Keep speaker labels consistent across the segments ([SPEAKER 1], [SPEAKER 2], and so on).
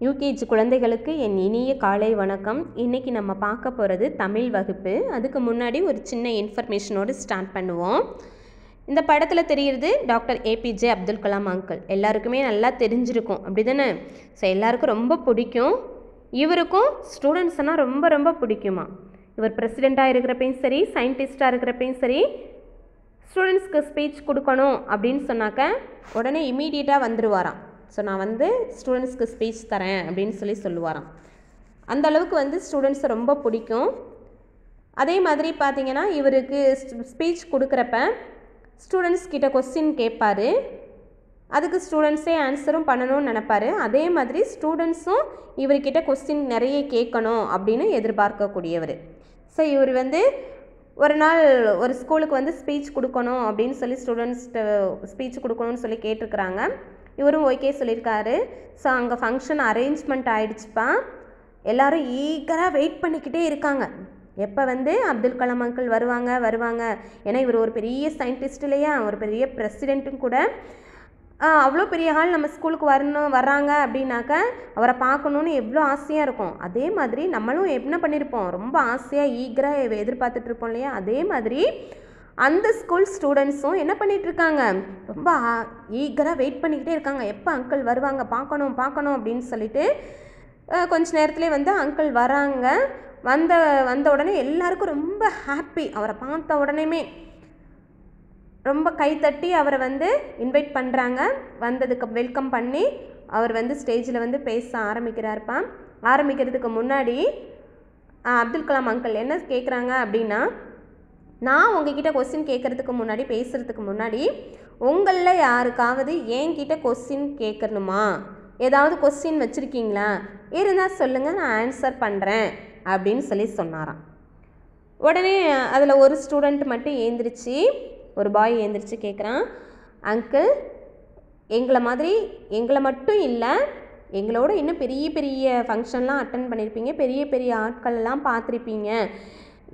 [SPEAKER 1] UKG குழந்தைகளுக்கு என் இனிய காலை வணக்கம். இன்றைக்கி நம்ம பார்க்க போகிறது தமிழ் வகுப்பு. அதுக்கு முன்னாடி ஒரு சின்ன இன்ஃபர்மேஷனோடு ஸ்டார்ட் பண்ணுவோம். இந்த படத்தில் தெரிகிறது doctor APJ Abdul Kalam uncle. எல்லாருக்குமே நல்லா தெரிஞ்சிருக்கும், அப்படி தானே? ஸோ எல்லாருக்கும் ரொம்ப பிடிக்கும். இவருக்கும் ஸ்டூடெண்ட்ஸ்னால் ரொம்ப ரொம்ப பிடிக்குமா. இவர் பிரசிடெண்ட்டாக இருக்கிறப்பையும் சரி, சயின்டிஸ்டாக இருக்கிறப்பையும் சரி, ஸ்டூடெண்ட்ஸ்க்கு ஸ்பீச் கொடுக்கணும் அப்படின்னு சொன்னாக்க உடனே இமீடியட்டாக வந்துடுவாராம். ஸோ நான் ஸ்டூடெண்ட்ஸ்க்கு ஸ்பீச் தரேன் அப்படின்னு சொல்லுவாராம். அந்த அளவுக்கு ஸ்டூடெண்ட்ஸை ரொம்ப பிடிக்கும். அதே மாதிரி பார்த்திங்கன்னா இவருக்கு ஸ்பீச் கொடுக்குறப்ப ஸ்டூடெண்ட்ஸ் கிட்ட கொஸ்டின் கேட்பார். அதுக்கு ஸ்டூடெண்ட்ஸே ஆன்சரும் பண்ணணும்னு நினைப்பார். அதே மாதிரி ஸ்டூடெண்ட்ஸும் இவர்கிட்ட கொஸ்டின் நிறைய கேட்கணும் அப்படின்னு எதிர்பார்க்கக்கூடியவர். ஸோ இவர் ஒரு நாள் ஒரு ஸ்கூலுக்கு ஸ்பீச் கொடுக்கணும் அப்படின்னு ஸ்டூடெண்ட்ஸ்கிட்ட ஸ்பீச் கொடுக்கணும்னு கேட்டிருக்கிறாங்க. இவரும் ஓகே சொல்லியிருக்காரு. ஸோ அங்கே ஃபங்க்ஷன் அரேஞ்ச்மெண்ட் ஆகிடுச்சுப்பா. எல்லோரும் ஈகராக வெயிட் பண்ணிக்கிட்டே இருக்காங்க. எப்போ அப்துல் கலாம் அங்கிள் வருவாங்க. ஏன்னா இவர் ஒரு பெரிய சயின்டிஸ்ட் இல்லையா, ஒரு பெரிய பிரசிடெண்ட்டும் கூட. அவ்வளோ பெரிய ஆள் நம்ம ஸ்கூலுக்கு வர்றாங்க அப்படின்னாக்க அவரை பார்க்கணுன்னு எவ்வளோ ஆசையாக இருக்கும். அதே மாதிரி நம்மளும் என்ன பண்ணியிருப்போம், ரொம்ப ஆசையாக ஈகராக எதிர்பார்த்துட்ருப்போம் இல்லையா. அதே மாதிரி அந்த ஸ்கூல் ஸ்டூடெண்ட்ஸும் என்ன பண்ணிகிட்ருக்காங்க, ரொம்ப ஈகராக வெயிட் பண்ணிக்கிட்டே இருக்காங்க. எப்போ அங்கிள் வருவாங்க, பார்க்கணும் அப்படின்னு சொல்லிட்டு கொஞ்ச நேரத்துலேயே அங்கிள் வராங்க. வந்த உடனே எல்லாருக்கும் ரொம்ப ஹாப்பி. அவரை பார்த்த உடனேமே ரொம்ப கைத்தட்டி அவரை இன்வைட் பண்ணுறாங்க. வந்ததுக்கு வெல்கம் பண்ணி அவர் ஸ்டேஜில் பேச ஆரம்பிக்கிறாருப்பா. ஆரம்பிக்கிறதுக்கு முன்னாடி அப்துல் கலாம் அங்கிள் என்ன கேட்குறாங்க அப்படின்னா, நான் உங்ககிட்ட கொஸ்டின் கேட்குறதுக்கு முன்னாடி, பேசுகிறதுக்கு முன்னாடி உங்களில் யாருக்காவது என்கிட்ட கொஸ்டின் கேட்கணுமா, ஏதாவது கொஸ்டின் வச்சுருக்கீங்களா, இருந்தால் சொல்லுங்கள், நான் ஆன்சர் பண்ணுறேன் அப்படின்னு சொன்னாராம். உடனே அதில் ஒரு ஸ்டூடெண்ட் மட்டும் ஒரு பாய் ஏந்திரிச்சு கேட்குறான், அங்கிள் எங்களை மட்டும் இல்லை, எங்களோட இன்னும் பெரிய பெரிய ஃபங்க்ஷன்லாம் அட்டன் பண்ணியிருப்பீங்க, பெரிய பெரிய ஆட்கள்லாம் பார்த்துருப்பீங்க.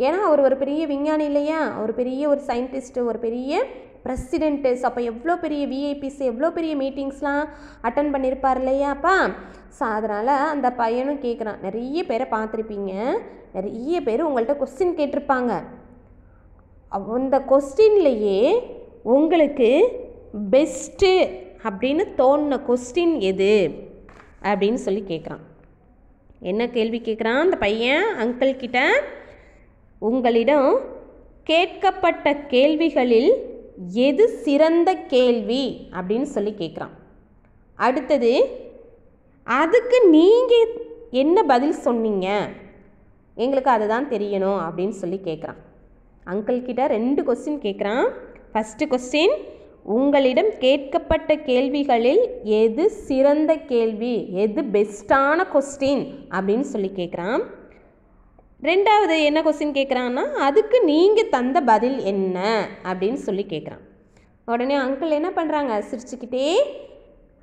[SPEAKER 1] ஏன்னா அவர் ஒரு பெரிய விஞ்ஞானி இல்லையா, ஒரு பெரிய ஒரு சயின்டிஸ்ட்டு, ஒரு பெரிய பிரசிடெண்ட்டு. ஸோ அப்போ எவ்வளோ பெரிய விஐபிஸ், எவ்வளோ பெரிய மீட்டிங்ஸ்லாம் அட்டன் பண்ணியிருப்பார் இல்லையாப்பா. ஸோ அதனால் அந்த பையனும் கேட்குறான், நிறைய பேரை பார்த்துருப்பீங்க, நிறைய பேர் உங்கள்கிட்ட கொஸ்டின் கேட்டிருப்பாங்க. அந்த கொஸ்டின்லேயே உங்களுக்கு பெஸ்ட்டு அப்படின்னு தோணுன கொஸ்டின் எது அப்படின்னு கேட்குறான். என்ன கேள்வி கேட்குறான் அந்த பையன் அங்கிள் கிட்ட, உங்களிடம் கேட்கப்பட்ட கேள்விகளில் எது சிறந்த கேள்வி அப்படின்னு கேட்குறான். அடுத்தது, அதுக்கு நீங்கள் என்ன பதில் சொன்னீங்க, எங்களுக்கு அதுதான் தெரியணும் அப்படின்னு கேட்குறான். அங்கிள் கிட்ட 2 கொஸ்டின் கேட்குறான். ஃபஸ்ட்டு கொஸ்டின், உங்களிடம் கேட்கப்பட்ட கேள்விகளில் எது சிறந்த கேள்வி, எது பெஸ்ட்டான கொஸ்டின் அப்படின்னு கேட்குறான். ரெண்டாவது என்ன கொஸ்டின் கேட்குறான்னா, அதுக்கு நீங்கள் தந்த பதில் என்ன அப்படின்னு கேட்குறான். உடனே அங்கிள் என்ன பண்ணுறாங்க, சிரிச்சுக்கிட்டே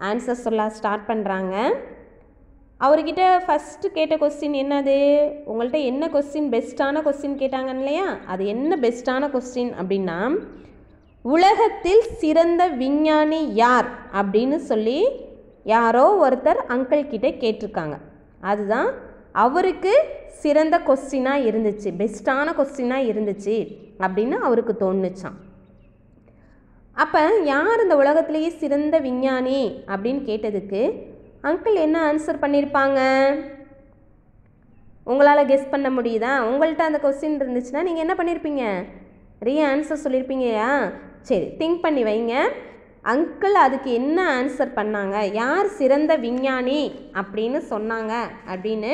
[SPEAKER 1] ஆன்சர் சொல்ல ஸ்டார்ட் பண்ணுறாங்க. அவர்கிட்ட ஃபஸ்ட்டு கேட்ட கொஸ்டின் என்னது, உங்கள்கிட்ட என்ன கொஸ்டின் பெஸ்ட்டான கொஸ்டின் கேட்டாங்க இல்லையா, அது என்ன பெஸ்ட்டான கொஸ்டின் அப்படின்னா, உலகத்தில் சிறந்த விஞ்ஞானி யார் அப்படின்னு யாரோ ஒருத்தர் அங்கிள் கிட்ட கேட்டிருக்காங்க. அதுதான் அவருக்கு சிறந்த கொஸ்டினாக இருந்துச்சு, பெஸ்ட்டான கொஸ்டினாக இருந்துச்சு அப்படின்னு அவருக்கு தோணுச்சான். அப்போ யார் இந்த உலகத்திலேயே சிறந்த விஞ்ஞானி அப்படின்னு கேட்டதுக்கு அங்கிள் என்ன ஆன்சர் பண்ணியிருப்பாங்க, உங்களால் கெஸ் பண்ண முடியுதா? உங்கள்கிட்ட அந்த கொஸ்டின் இருந்துச்சுன்னா நீங்கள் என்ன பண்ணியிருப்பீங்க, நிறைய ஆன்சர் சொல்லியிருப்பீங்கயா. சரி, திங்க் பண்ணி வைங்க. அங்கிள் அதுக்கு என்ன ஆன்சர் பண்ணாங்க, யார் சிறந்த விஞ்ஞானி அப்படின்னு சொன்னாங்க அப்படின்னு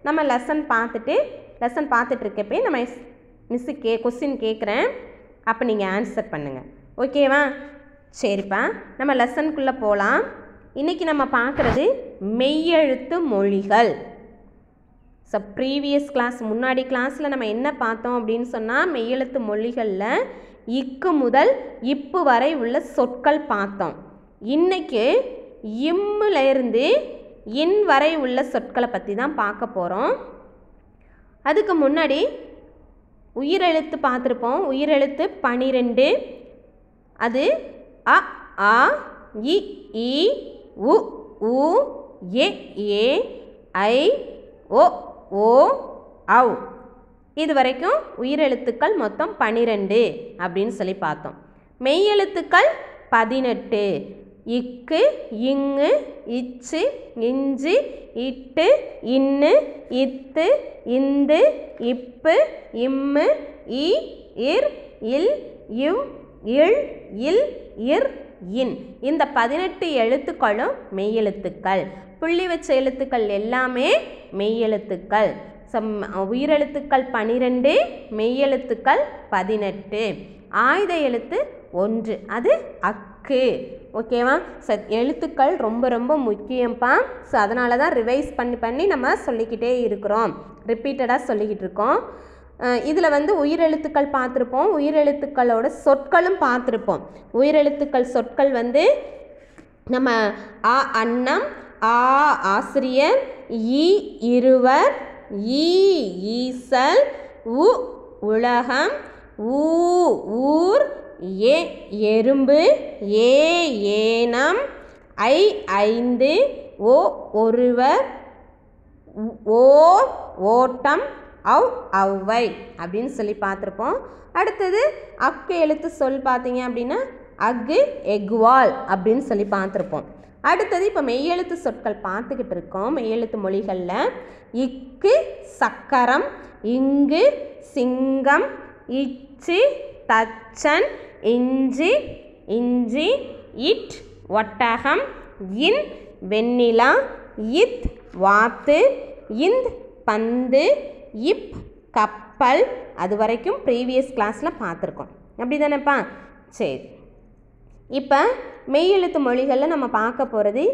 [SPEAKER 1] நம்ம லெசன் பார்த்துட்ருக்கப்பே நம்ம மிஸ்ஸு கொஸ்டின் கேட்குறேன், அப்போ நீங்கள் ஆன்சர் பண்ணுங்கள். ஓகேவா? சரிப்பா, நம்ம லெசனுக்குள்ளே போகலாம். இன்றைக்கி நம்ம பார்க்குறது மெய்யெழுத்து மொழிகள். ஸோ ப்ரீவியஸ் கிளாஸ், முன்னாடி கிளாஸில் நம்ம என்ன பார்த்தோம் அப்படின்னு சொன்னால், மெய்யெழுத்து மொழிகளில் இக்கு முதல் இப்பு வரை உள்ள சொற்கள் பார்த்தோம். இன்றைக்கி இம்முலேருந்து இன் வரை உள்ள சொற்களை பற்றி தான் பார்க்க போகிறோம். அதுக்கு முன்னாடி உயிரெழுத்து பார்த்துருப்போம். உயிரெழுத்து 12. அது அ, ஆ, இ, ஈ, உ, ஊ, ஏ ஏ ஐ ஓ ஓ ஔ. இது வரைக்கும் உயிரெழுத்துக்கள் மொத்தம் 12 அப்படின்னு சொல்லி பார்த்தோம். மெய்யெழுத்துக்கள் 18. இக்கு இங்கு இச்சு இஞ்சு இட்டு இன்னு இத்து இந்து இப்பு இம்மு இ இர் இல் இவ் இல் இல் இர் இன். இந்த 18 எழுத்துக்களும் மெய்யெழுத்துக்கள். புள்ளி வச்ச எழுத்துக்கள் எல்லாமே மெய்யெழுத்துக்கள். உயிரெழுத்துக்கள் 12, மெய்யெழுத்துக்கள் 18. ஆயுத எழுத்து 1, அது அக்கு. ஓகேவா? ஸோ எழுத்துக்கள் ரொம்ப ரொம்ப முக்கியம்ப்பா. ஸோ அதனால தான் ரிவைஸ் பண்ணி நம்ம சொல்லிக்கிட்டே இருக்கிறோம், ரிப்பீட்டடாக சொல்லிக்கிட்டு இருக்கோம். இதில் வந்து உயிரெழுத்துக்கள் பார்த்துருப்போம், உயிரெழுத்துக்களோட சொற்களும் பார்த்துருப்போம். உயிரெழுத்துக்கள் சொற்கள் வந்து நம்ம ஆ அன்னம், ஆ ஆசிரியர், ஈ இருவர், ஈ ஈசல், உ உலகம், ஊ ஊர், ஏ எறும்பு, ஏ ஏனம், ஐ ஐந்து, ஓ ஒருவர், ஓ ஓட்டம், ஔ ஔவை அப்படின்னு சொல்லி பார்த்துருப்போம். அடுத்தது அக்கு எழுத்து சொல் பார்த்தீங்க அப்படின்னா அக்கு எக்வால் அப்படின்னு சொல்லி பார்த்துருப்போம். அடுத்தது இப்போ மெய்யெழுத்து சொற்கள் பார்த்துக்கிட்டு இருக்கோம். மெய்யெழுத்து மொழிகளில் இக்கு சக்கரம், இங்கு சிங்கம், இச்சு தச்சன், இஞ்சி இஞ்சி, இட் ஒட்டகம், இன் வெண்ணிலா, இத் வாத்து, இந்த் பந்து, இப் கப்பல். அது வரைக்கும் ப்ரீவியஸ் கிளாஸில் பார்த்துருக்கோம். அப்படி தானேப்பா? சரி, இப்போ மெய்யெழுத்து மொழிகளில் நம்ம பார்க்க போகிறது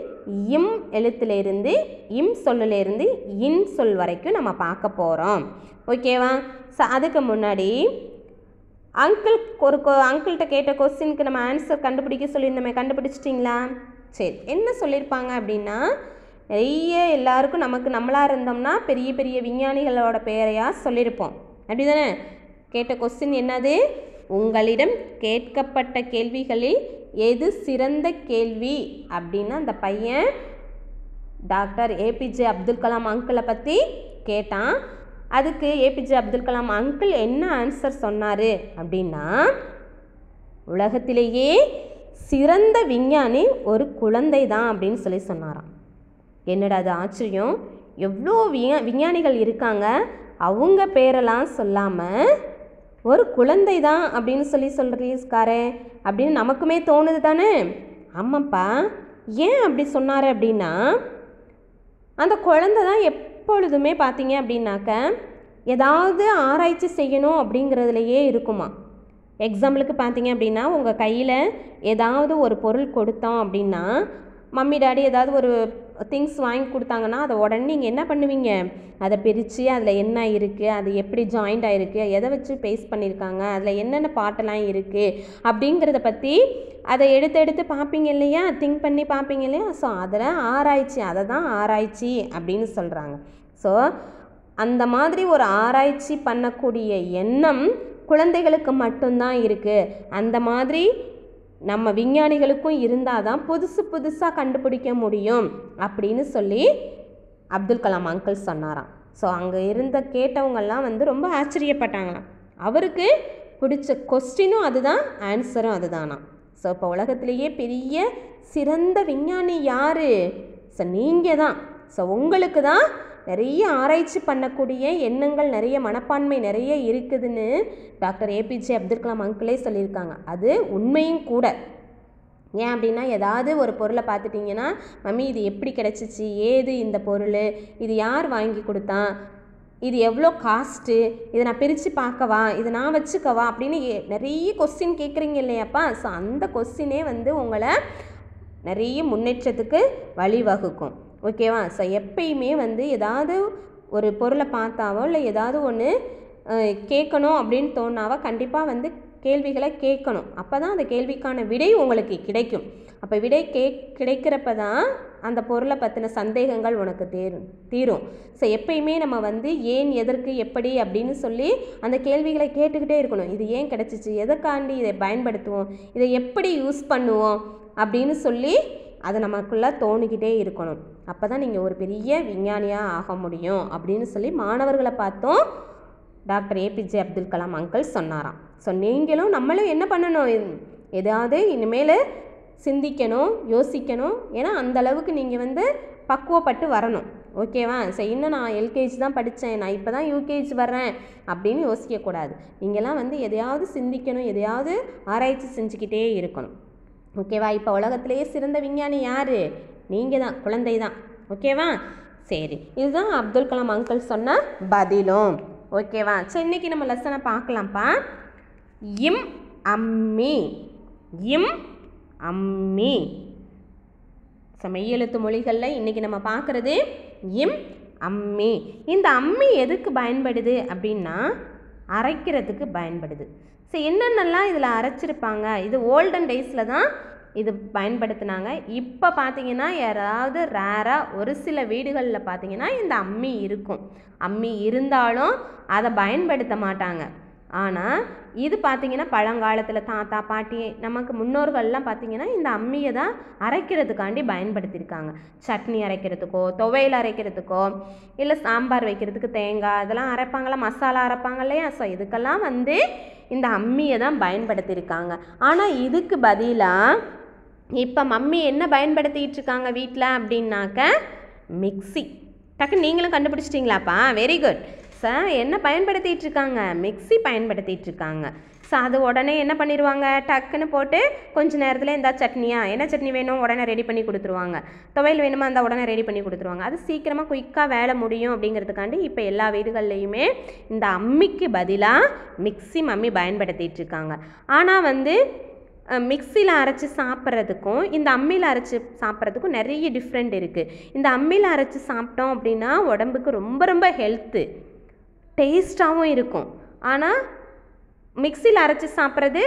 [SPEAKER 1] இம் எழுத்துலேருந்து இம் சொல்லிலேருந்து இன் சொல் வரைக்கும் நம்ம பார்க்க போகிறோம். ஓகேவா? ஸோ அதுக்கு முன்னாடி அங்கிள்கிட்ட கேட்ட கொஸ்டினுக்கு நம்ம ஆன்சர் கண்டுபிடிக்க சொல்லியிருந்தோமே, கண்டுபிடிச்சிட்டிங்களா? சரி, என்ன சொல்லியிருப்பாங்க அப்படின்னா, நிறைய எல்லாருக்கும் நம்மளாக இருந்தோம்னா பெரிய பெரிய விஞ்ஞானிகளோட பெயரையாக சொல்லியிருப்போம். அப்படி தானே? கேட்ட கொஸ்டின் என்னது? உங்களிடம் கேட்கப்பட்ட கேள்விகளில் எது சிறந்த கேள்வி அப்படின்னா அந்த பையன் டாக்டர் ஏபிஜே அப்துல் கலாம் அங்கிளை பற்றி கேட்டான். அதுக்கு ஏபிஜே அப்துல் கலாம் அங்கிள் என்ன ஆன்சர் சொன்னார் அப்படின்னா, உலகத்திலேயே சிறந்த விஞ்ஞானி ஒரு குழந்தை தான் அப்படின்னு சொல்லி சொன்னாராம். என்னடா அது ஆச்சரியம்! எவ்வளோ விஞ்ஞானிகள் இருக்காங்க, அவங்க பேரெல்லாம் சொல்லாமல் ஒரு குழந்தை தான் அப்படின்னு சொல்லி சொல்கிறீஸ்காரே அப்படின்னு நமக்குமே தோணுது தானே? ஆமாப்பா. ஏன் அப்படி சொன்னார் அப்படின்னா, அந்த குழந்தை தான் எப்பொழுதுமே பார்த்தீங்க அப்படின்னாக்க ஏதாவது ஆராய்ச்சி செய்யணும் அப்படிங்கிறதுலையே இருக்குமா. எக்ஸாம்பிளுக்கு பார்த்தீங்க அப்படின்னா, உங்கள் கையில் ஏதாவது ஒரு பொருள் கொடுத்தோம் அப்படின்னா, மம்மி டாடி ஏதாவது ஒரு திங்ஸ் வாங்கி கொடுத்தாங்கன்னா அதை உடனே நீங்கள் என்ன பண்ணுவீங்க? அதை பிரித்து அதில் என்ன இருக்குது, அது எப்படி ஜாயிண்ட் ஆகிருக்கு, எதை வச்சு பேஸ்ட் பண்ணியிருக்காங்க, அதில் என்னென்ன பாட்டெல்லாம் இருக்குது அப்படிங்கிறத பற்றி அதை எடுத்து பார்ப்பீங்க இல்லையா, திங்க் பண்ணி பார்ப்பீங்க இல்லையா. ஸோ அதில் ஆராய்ச்சி, அதை தான் ஆராய்ச்சி அப்படின்னு சொல்கிறாங்க. ஸோ அந்த மாதிரி ஒரு ஆராய்ச்சி பண்ணக்கூடிய எண்ணம் குழந்தைகளுக்கு மட்டும்தான் இருக்குது. அந்த மாதிரி நம்ம விஞ்ஞானிகளுக்கும் இருந்தால் தான் புதுசாக கண்டுபிடிக்க முடியும் அப்படின்னு சொல்லி அப்துல் கலாம் அங்கிள் சொன்னாராம். ஸோ அங்கே கேட்டவங்கெல்லாம் வந்து ரொம்ப ஆச்சரியப்பட்டாங்களாம். அவருக்கு பிடிச்ச கொஸ்டினும் அதுதான், ஆன்சரும் அதுதானா. ஸோ இப்போ உலகத்திலேயே பெரிய சிறந்த விஞ்ஞானி யார்? ஸோ நீங்கள் தான். ஸோ உங்களுக்கு தான் நிறைய ஆராய்ச்சி பண்ணக்கூடிய எண்ணங்கள், நிறைய மனப்பான்மை நிறைய இருக்குதுன்னு டாக்டர் ஏபிஜே அப்துல் கலாம் அங்கிளே சொல்லியிருக்காங்க. அது உண்மையும் கூட. ஏன் அப்படின்னா, ஏதாவது ஒரு பொருளை பார்த்துட்டிங்கன்னா, மம்மி இது எப்படி கிடச்சிச்சு, ஏது இந்த பொருள், இது யார் வாங்கி கொடுத்தான், இது எவ்வளோ காஸ்ட்டு, இதை நான் பிரித்து பார்க்கவா, இதை நான் வச்சுக்கவா அப்படின்னு நிறைய கொஸ்டின் கேட்குறீங்க இல்லையாப்பா. ஸோ அந்த கொஸ்டினே வந்து உங்களை நிறைய முன்னேற்றத்துக்கு வழிவகுக்கும். ஓகேவா? ஸோ எப்பயுமே வந்து ஏதாவது ஒரு பொருளை பார்த்தாவோ இல்லை ஏதாவது ஒன்று கேட்கணும் அப்படின்னு தோணாவோ கண்டிப்பாக வந்து கேள்விகளை கேட்கணும். அப்போ தான் அந்த கேள்விக்கான விடை உங்களுக்கு கிடைக்கும். அப்போ விடை கிடைக்கிறப்ப தான் அந்த பொருளை பற்றின சந்தேகங்கள் உனக்கு தீரும். ஸோ எப்பயுமே நம்ம வந்து ஏன், எதற்கு, எப்படி அப்படின்னு சொல்லி அந்த கேள்விகளை கேட்டுக்கிட்டே இருக்கணும். இது ஏன் கிடச்சிச்சு, எதற்காண்டி இதை பயன்படுத்துவோம், இதை எப்படி யூஸ் பண்ணுவோம் அப்படின்னு சொல்லி அது நமக்குள்ளே தோணிக்கிட்டே இருக்கணும். அப்போ தான் நீங்கள் ஒரு பெரிய விஞ்ஞானியாக ஆக முடியும் அப்படின்னு சொல்லி மாணவர்களை பார்த்தும் doctor APJ Abdul Kalam uncle சொன்னாராம். ஸோ நீங்களும் நம்மளும் என்ன பண்ணணும், எதாவது இனிமேல் சிந்திக்கணும், யோசிக்கணும். ஏன்னா அந்தளவுக்கு நீங்கள் பக்குவப்பட்டு வரணும். ஓகேவா? ஸோ இன்னும் நான் எல்கேஜி தான் படித்தேன், நான் இப்போ தான் யூகேஜி வர்றேன் அப்படின்னு யோசிக்கக்கூடாது. நீங்கள்லாம் எதையாவது சிந்திக்கணும், எதையாவது ஆராய்ச்சி செஞ்சுக்கிட்டே இருக்கணும். ஓகேவா? இப்போ உலகத்திலேயே சிறந்த விஞ்ஞானி யார்? நீங்கள் தான், குழந்தை தான். ஓகேவா? சரி, இதுதான் அப்துல் கலாம் அங்கிள் சொன்ன பதிலும். ஓகேவா? ஸோ இன்றைக்கி நம்ம லெசனை பார்க்கலாம்ப்பா. இம் அம்மி, இம் அம்மி. ஸோ மெய்யெழுத்து மொழிகளில் இன்றைக்கி நம்ம பார்க்குறது இம் அம்மி. இந்த அம்மி எதுக்கு பயன்படுது அப்படின்னா அரைக்கிறதுக்கு பயன்படுது. ஸோ என்னென்னலாம் இதில் அரைச்சிருப்பாங்க, இது ஓல்டன் டேஸில் தான் இது பயன்படுத்தினாங்க. இப்போ பார்த்திங்கன்னா யாராவது ரேராக ஒரு சில வீடுகளில் பார்த்திங்கன்னா இந்த அம்மி இருக்கும். அம்மி இருந்தாலும் அதை பயன்படுத்த மாட்டாங்க. ஆனால் இது பார்த்திங்கன்னா பழங்காலத்தில் தாத்தா பாட்டி நமக்கு முன்னோர்கள்லாம் பார்த்திங்கன்னா இந்த அம்மியை தான் அரைக்கிறதுக்காண்டி பயன்படுத்தியிருக்காங்க. சட்னி அரைக்கிறதுக்கோ, துவையல் அரைக்கிறதுக்கோ, இல்லை சாம்பார் வைக்கிறதுக்கு தேங்காய் இதெல்லாம் அரைப்பாங்களா, மசாலா அரைப்பாங்க இல்லையா? ஸோ இதுக்கெல்லாம் இந்த அம்மியை தான் பயன்படுத்தியிருக்காங்க. ஆனால் இதுக்கு பதிலாக இப்போ மம்மி என்ன பயன்படுத்திகிட்டு இருக்காங்க வீட்டில் அப்படின்னாக்க மிக்ஸி. டக்கு நீங்களும் கண்டுபிடிச்சிட்டிங்களாப்பா? Very good. சார் என்ன பயன்படுத்திகிட்டு இருக்காங்க? மிக்ஸி பயன்படுத்திகிட்டு இருக்காங்க. ஸோ அது உடனே என்ன பண்ணிடுவாங்க, டக்குன்னு போட்டு கொஞ்சம் நேரத்தில் இந்த சட்னியா, என்ன சட்னி வேணும் உடனே ரெடி பண்ணி கொடுத்துருவாங்க. துவையல் வேணுமா அந்த உடனே ரெடி பண்ணி கொடுத்துருவாங்க. அது சீக்கிரமாக குயிக்காக வேலை முடியும் அப்படிங்கிறதுக்காண்டி இப்போ எல்லா வீடுகள்லையுமே இந்த அம்மிக்கு பதிலாக மிக்ஸி மம்மி பயன்படுத்திகிட்டு இருக்காங்க. ஆனால் மிக்ஸியில் அரைச்சி சாப்பிட்றதுக்கும் இந்த அம்மியில் அரைச்சி சாப்பிட்றதுக்கும் நிறைய டிஃப்ரெண்ட் இருக்குது. இந்த அம்மியில் அரைச்சி சாப்பிட்டோம் அப்படின்னா உடம்புக்கு ரொம்ப ரொம்ப ஹெல்த்து, டேஸ்ட்டாகவும் இருக்கும். ஆனால் மிக்ஸியில் அரைச்சி சாப்பிட்றது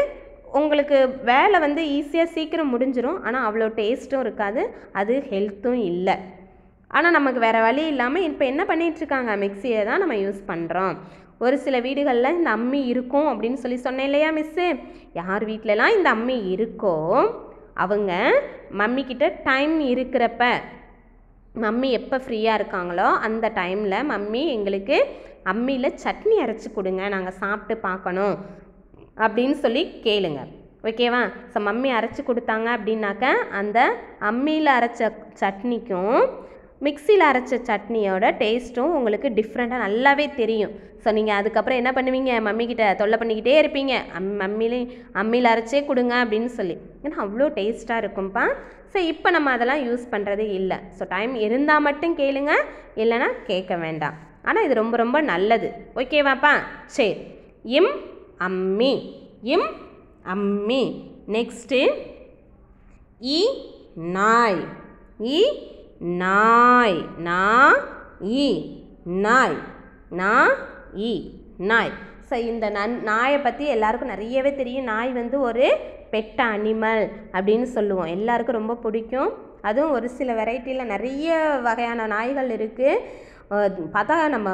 [SPEAKER 1] உங்களுக்கு வேலை ஈஸியாக சீக்கிரம் முடிஞ்சிடும். ஆனால் அவ்வளோ டேஸ்ட்டும் இருக்காது, அது ஹெல்த்தும் இல்லை. ஆனால் நமக்கு வேறு வழி இல்லாமல் இப்போ என்ன பண்ணிகிட்ருக்காங்க, மிக்ஸியை தான் நம்ம யூஸ் பண்ணுறோம். ஒரு சில வீடுகளில் இந்த அம்மி இருக்கும் அப்படின்னு சொன்னேன் இல்லையா மிஸ்ஸு? யார் வீட்டிலலாம் இந்த அம்மி இருக்கோ அவங்க மம்மிக்கிட்ட டைம் இருக்கிறப்ப, மம்மி எப்போ ஃப்ரீயாக இருக்காங்களோ அந்த டைமில் மம்மி எங்களுக்கு அம்மியில் சட்னி அரைச்சி கொடுங்க, நாங்கள் சாப்பிட்டு பார்க்கணும் அப்படின்னு சொல்லி கேளுங்க. ஓகேவா? ஸோ மம்மி அரைச்சி கொடுத்தாங்க அப்படின்னாக்க அந்த அம்மியில் அரைச்ச சட்னிக்கும் மிக்ஸியில் அரைச்ச சட்னியோட டேஸ்ட்டும் உங்களுக்கு டிஃப்ரெண்ட்டாக நல்லாவே தெரியும். ஸோ நீங்கள் அதுக்கப்புறம் என்ன பண்ணுவீங்க, மம்மிக்கிட்ட தொல்லை பண்ணிக்கிட்டே இருப்பீங்க, அம்மியில் அரைச்சே கொடுங்க அப்படின்னு சொல்லி. ஏன்னா அவ்வளோ டேஸ்ட்டாக இருக்கும்ப்பா. ஸோ இப்போ நம்ம அதெல்லாம் யூஸ் பண்ணுறதே இல்லை. ஸோ டைம் இருந்தால் மட்டும் கேளுங்க, இல்லைன்னா கேட்க வேண்டாம். ஆனால் இது ரொம்ப ரொம்ப நல்லது. ஓகேவாப்பா? சரி, இம் அம்மி, இம் அம்மி. நெக்ஸ்ட்டு இ நாய், இ நாய், நா இ நாய், நா இ நாய். ஸோ இந்த நாயை பற்றி எல்லாருக்கும் நிறையவே தெரியும். நாய் ஒரு பெட் அனிமல் அப்படின்னு சொல்லுவோம், எல்லாருக்கும் ரொம்ப பிடிக்கும். அதுவும் ஒரு சில வெரைட்டியில் நிறைய வகையான நாய்கள் இருக்குது. பார்த்தா நம்ம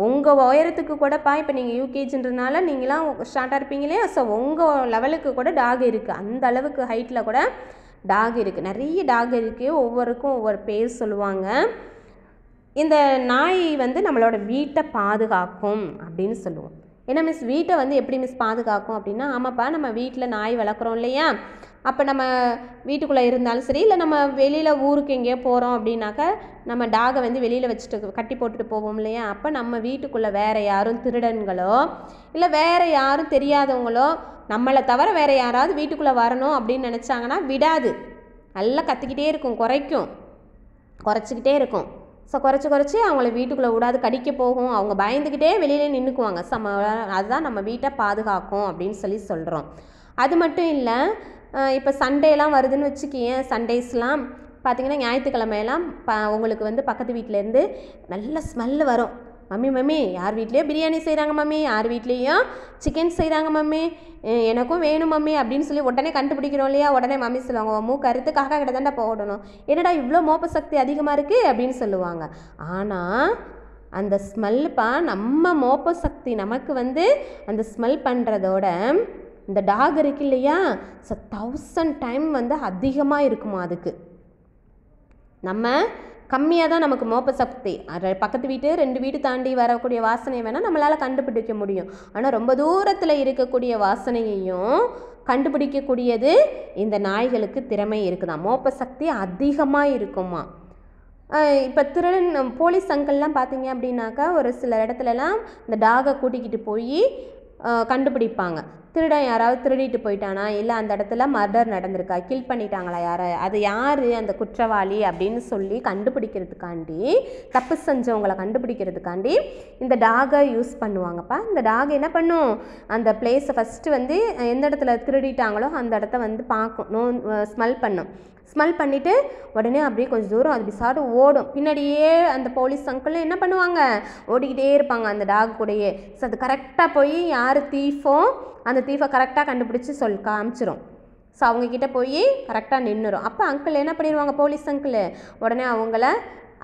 [SPEAKER 1] உங்கள் உயரத்துக்கு கூடப்பா, இப்போ நீங்கள் யூகேஜின்றதுனால நீங்களாம் ஸ்டார்ட்டாக இருப்பீங்களே, ஸோ உங்கள் லெவலுக்கு கூட டாக் இருக்குது. அந்த அளவுக்கு ஹைட்டில் கூட டாக் இருக்குது, நிறைய டாக் இருக்குது. ஒவ்வொருக்கும் ஒவ்வொரு பேர் சொல்லுவாங்க. இந்த நாய் நம்மளோட வீட்டை பாதுகாக்கும் அப்படின்னு சொல்லுவோம். ஏன்னா மிஸ் வீட்டை எப்படி மிஸ் பாதுகாக்கும் அப்படின்னா, ஆமாப்பா நம்ம வீட்டில் நாய் வளர்க்குறோம் இல்லையா, அப்போ நம்ம வீட்டுக்குள்ளே இருந்தாலும் சரி, இல்லை நம்ம வெளியில் ஊருக்கு எங்கேயோ போகிறோம் அப்படின்னாக்கா நம்ம டாகை வெளியில் வச்சுட்டு கட்டி போட்டுட்டு போவோம் இல்லையா. அப்போ நம்ம வீட்டுக்குள்ளே வேறு யாரும் திருடன்களோ இல்லை வேறு யாரும் தெரியாதவங்களோ நம்மளை தவிர வேறு யாராவது வீட்டுக்குள்ளே வரணும் அப்படின்னு நினச்சாங்கன்னா விடாது, நல்லா கத்திக்கிட்டே இருக்கும், குறைச்சிக்கிட்டே இருக்கும். ஸோ குறைச்சி அவங்கள வீட்டுக்குள்ளே விடாது, கடிக்க போகும், அவங்க பயந்துக்கிட்டே வெளியிலே நின்றுக்குவாங்க. அதுதான் நம்ம வீட்டை பாதுகாக்கும் அப்படின்னு சொல்லி சொல்கிறோம். அது மட்டும் இல்லை, இப்போ சண்டேலாம் வருதுன்னு வச்சுக்கிங்க, சண்டேஸ்லாம் பார்த்திங்கன்னா ஞாயிற்றுக்கிழமையெல்லாம் உங்களுக்கு பக்கத்து வீட்டிலேருந்து நல்ல ஸ்மெல்லு வரும். மம்மி யார் வீட்லேயோ பிரியாணி செய்கிறாங்க மம்மி, யார் வீட்லேயும் சிக்கன் செய்கிறாங்க மம்மி, எனக்கும் வேணும் மம்மி அப்படின்னு சொல்லி உடனே கண்டுபிடிக்கிறோம் இல்லையா. உடனே மம்மி சொல்லுவாங்க, மூக்கு அறுத்து காக்கா கிட்ட தாண்டா போடணும், என்னடா இவ்வளோ மோப்ப சக்தி அதிகமாக இருக்குது அப்படின்னு சொல்லுவாங்க. ஆனால் அந்த ஸ்மெல்லுப்பா நம்ம மோப்ப சக்தி நமக்கு அந்த ஸ்மெல் பண்ணுறதோட இந்த டாக் இருக்கு இல்லையா, ஸோ 1000 டைம் அதிகமாக இருக்குமா அதுக்கு. நம்ம கம்மியாக தான் நமக்கு மோப்ப சக்தி, பக்கத்து வீட்டு 2 வீடு தாண்டி வரக்கூடிய வாசனை வேணால் நம்மளால் கண்டுபிடிக்க முடியும். ஆனால் ரொம்ப தூரத்தில் இருக்கக்கூடிய வாசனையையும் கண்டுபிடிக்கக்கூடியது இந்த நாய்களுக்கு திறமை இருக்குதான். மோப்ப சக்தி அதிகமாக இருக்குமா. இப்போ போலீஸ் அங்கிள்லாம் பார்த்தீங்க அப்படின்னாக்கா ஒரு சில இடத்துலலாம் இந்த டாகை கூட்டிக்கிட்டு போய் கண்டுபிடிப்பாங்க. திருடன் யாராவது திருடிட்டு போயிட்டானா, இல்லை அந்த இடத்துல மர்டர் நடந்திருக்கா, கில் பண்ணிட்டாங்களா யாரை, அது யார் அந்த குற்றவாளி அப்படின்னு சொல்லி கண்டுபிடிக்கிறதுக்காண்டி, தப்பு செஞ்சவங்களை கண்டுபிடிக்கிறதுக்காண்டி இந்த டாகை யூஸ் பண்ணுவாங்கப்பா. இந்த டாக் என்ன பண்ணும், அந்த பிளேஸை ஃபஸ்ட்டு வந்து எந்த இடத்துல திருடிட்டாங்களோ அந்த இடத்த வந்து பார்க்கும், ஸ்மெல் பண்ணும். ஸ்மெல் பண்ணிவிட்டு உடனே அப்படியே கொஞ்சம் தூரம் அது பிசாடு ஓடும். பின்னாடியே அந்த போலீஸ் அங்கிள் என்ன பண்ணுவாங்க, ஓடிக்கிட்டே இருப்பாங்க அந்த டாக் கூடயே. ஸோ அது கரெக்டாக போய் யார் தீஃபோ அந்த தீஃபை கரெக்டாக கண்டுபிடிச்சி காமிச்சிரும். ஸோ அவங்கக்கிட்ட போய் கரெக்டாக நின்றுரும். அப்போ அங்கிள் என்ன பண்ணிடுவாங்க, போலீஸ் அங்கிள் உடனே அவங்கள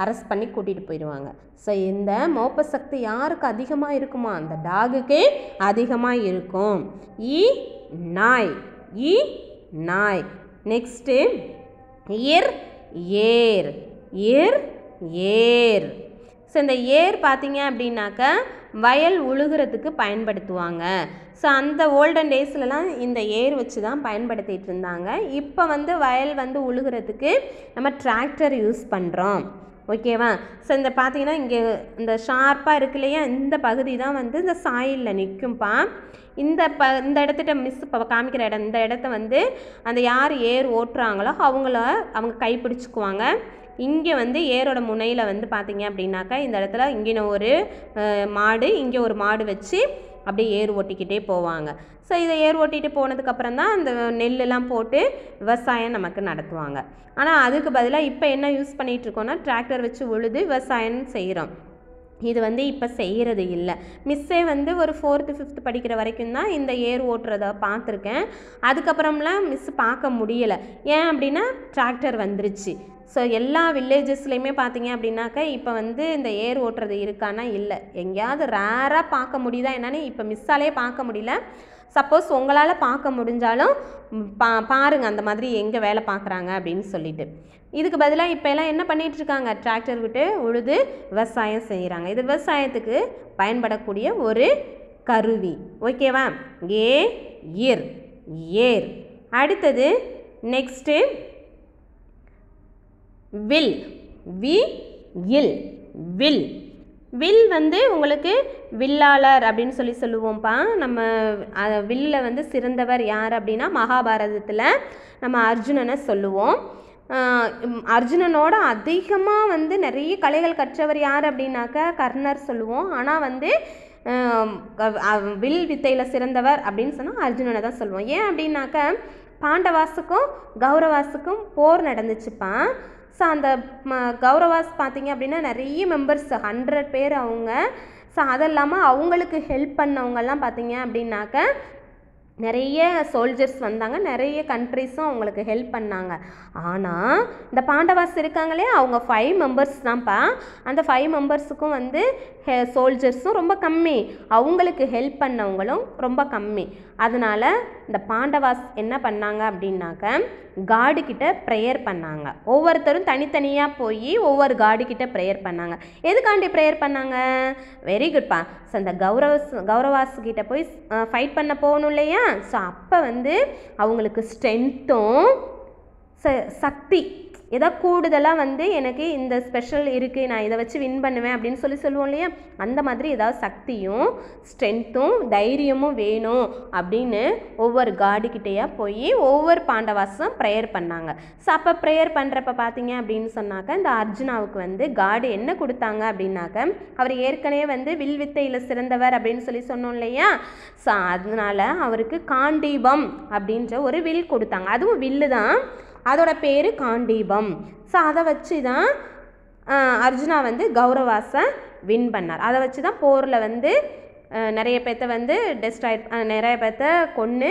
[SPEAKER 1] அரெஸ்ட் பண்ணி கூட்டிகிட்டு போயிடுவாங்க. ஸோ இந்த மோப்ப சக்தி யாருக்கு அதிகமாக இருக்குமா, அந்த டாகுக்கு அதிகமாக இருக்கும். நாய், நாய். நெக்ஸ்ட்டு ஏர். ஸோ இந்த ஏர் பார்த்தீங்க அப்படின்னாக்கா வயல் உழுகிறதுக்கு பயன்படுத்துவாங்க. ஸோ அந்த ஓல்டன் டேஸ்லலாம் இந்த ஏர் வச்சு தான் பயன்படுத்திகிட்டு இருந்தாங்க. இப்போ வந்து வயல் வந்து உழுகிறதுக்கு நம்ம டிராக்டர் யூஸ் பண்ணுறோம். ஓகேவா. ஸோ இந்த பார்த்தீங்கன்னா இங்கே இந்த ஷார்ப்பாக இருக்கு இல்லையா, இந்த பகுதி தான் வந்து இந்த சாயிலில் நிற்கும்ப்பா. இந்த இடத்துட்ட மிஸ் இப்போ காமிக்கிற இடம், இந்த இடத்த வந்து அந்த யார் ஏர் ஓட்டுறாங்களோ அவங்க கைப்பிடிச்சிக்குவாங்க. இங்கே வந்து ஏரோட முனையில் வந்து பார்த்தீங்க அப்படின்னாக்கா இந்த இடத்துல இங்கே ஒரு மாடு, இங்கே ஒரு மாடு வச்சு அப்படியே ஏர் ஓட்டிக்கிட்டே போவாங்க. ஸோ இதை ஏர் ஓட்டிகிட்டு போனதுக்கப்புறம் தான் அந்த நெல்லெல்லாம் போட்டு விவசாயம் நமக்கு நடத்துவாங்க. ஆனால் அதுக்கு பதிலாக இப்போ என்ன யூஸ் பண்ணிகிட்ருக்கோன்னா டிராக்டர் வச்சு உழுது விவசாயம் செய்கிறோம். இது வந்து இப்போ செய்கிறது இல்லை. மிஸ்ஸே வந்து ஒரு 4th 5th படிக்கிற வரைக்கும் தான் இந்த ஏர் ஓட்டுறதை பார்த்துருக்கேன். அதுக்கப்புறம்லாம் மிஸ் பார்க்க முடியலை. ஏன் அப்படின்னா டிராக்டர் வந்துருச்சு. ஸோ எல்லா வில்லேஜஸ்லேயுமே பார்த்தீங்க அப்படின்னாக்கா இப்போ வந்து இந்த ஏர் ஓட்டுறது இருக்கான்னா இல்லை, எங்கேயாவது ரேராக பார்க்க முடியுதா என்னன்னு இப்போ மிஸ்ஸாலே பார்க்க முடியல. சப்போஸ் உங்களால் பார்க்க முடிஞ்சாலும் பாருங்கள் அந்த மாதிரி எங்கே வேலை பார்க்குறாங்க அப்படின்னு சொல்லிட்டு. இதுக்கு பதிலாக இப்போ எல்லாம் என்ன பண்ணிகிட்ருக்காங்க, டிராக்டர் விட்டு உழுது விவசாயம் செய்கிறாங்க. இது விவசாயத்துக்கு பயன்படக்கூடிய ஒரு கருவி. ஓகேவா. ஏர். அடுத்தது நெக்ஸ்ட்டு வில் வந்து உங்களுக்கு வில்லாளர் அப்படின்னு சொல்லுவோம்ப்பா. நம்ம வில்லில் வந்து சிறந்தவர் யார் அப்படின்னா மகாபாரதத்தில் நம்ம அர்ஜுனனை சொல்லுவோம். அர்ஜுனனோட அதிகமாக வந்து நிறைய கலைகள் கற்றவர் யார் அப்படின்னாக்கா கர்ணர் சொல்லுவோம். ஆனால் வந்து வில் வித்தையில் சிறந்தவர் அப்படின்னு சொன்னால் அர்ஜுனனை தான் சொல்லுவோம். ஏன் அப்படின்னாக்கா பாண்டவாஸுக்கும் கௌரவாஸுக்கும் போர் நடந்துச்சுப்பா. ஸோ அந்த கௌரவாஸ் பார்த்திங்க அப்படின்னா நிறைய மெம்பர்ஸ் 100 பேர் அவங்க. ஸோ அது இல்லாமல் அவங்களுக்கு ஹெல்ப் பண்ணவங்கெல்லாம் பார்த்திங்க அப்படின்னாக்க நிறைய சோல்ஜர்ஸ் வந்தாங்க, நிறைய கண்ட்ரிஸும் அவங்களுக்கு ஹெல்ப் பண்ணாங்க. ஆனால் இந்த பாண்டவாஸ் இருக்காங்களே அவங்க 5 மெம்பர்ஸ் தான்ப்பா. அந்த 5 மெம்பர்ஸுக்கும் வந்து சோல்ஜர்ஸும் ரொம்ப கம்மி, அவங்களுக்கு ஹெல்ப் பண்ணவங்களும் ரொம்ப கம்மி. அதனால் இந்த பாண்டவாஸ் என்ன பண்ணாங்க அப்படின்னாக்க காடுகிட்ட ப்ரேயர் பண்ணாங்க. ஒவ்வொருத்தரும் தனித்தனியாக போய் ஒவ்வொரு காடுகிட்ட ப்ரேயர் பண்ணாங்க. எதுக்காண்டி ப்ரேயர் பண்ணாங்க? வெரி குட்பா. ஸோ அந்த கௌரவாஸ்கிட்ட போய் ஃபைட் பண்ண போகணும் இல்லையா. ஸோ அப்போ வந்து அவங்களுக்கு ஸ்ட்ரென்த்தும் சக்தி ஏதோ கூடுதலாக வந்து எனக்கு இந்த ஸ்பெஷல் இருக்குது, நான் இதை வச்சு வின் பண்ணுவேன் அப்படின்னு சொல்லுவோம் இல்லையா, அந்த மாதிரி ஏதாவது சக்தியும் ஸ்ட்ரென்த்தும் தைரியமும் வேணும் அப்படின்னு ஒவ்வொரு காடுகிட்டையா போய் ஒவ்வொரு பாண்டவாஸும் ப்ரேயர் பண்ணாங்க. ஸோ அப்போ ப்ரேயர் பண்ணுறப்ப பார்த்தீங்க அப்படின்னு சொன்னாக்க இந்த அர்ஜுனாவுக்கு வந்து காடு என்ன கொடுத்தாங்க அப்படின்னாக்க அவர் ஏற்கனவே வந்து வில் வித்தையில் சிறந்தவர் அப்படின்னு சொன்னோம் இல்லையா. ஸோ அதனால் அவருக்கு காண்டீபம் அப்படின்ற ஒரு வில் கொடுத்தாங்க. அதுவும் வில்லு தான், அதோட பேர் காண்டீபம். ஸோ அதை வச்சு தான் அர்ஜுனா வந்து கௌரவாஸை வின் பண்ணார். அதை வச்சு தான் போரில் வந்து நிறைய பேர்த்த வந்து நிறைய பேர்த்த கொன்று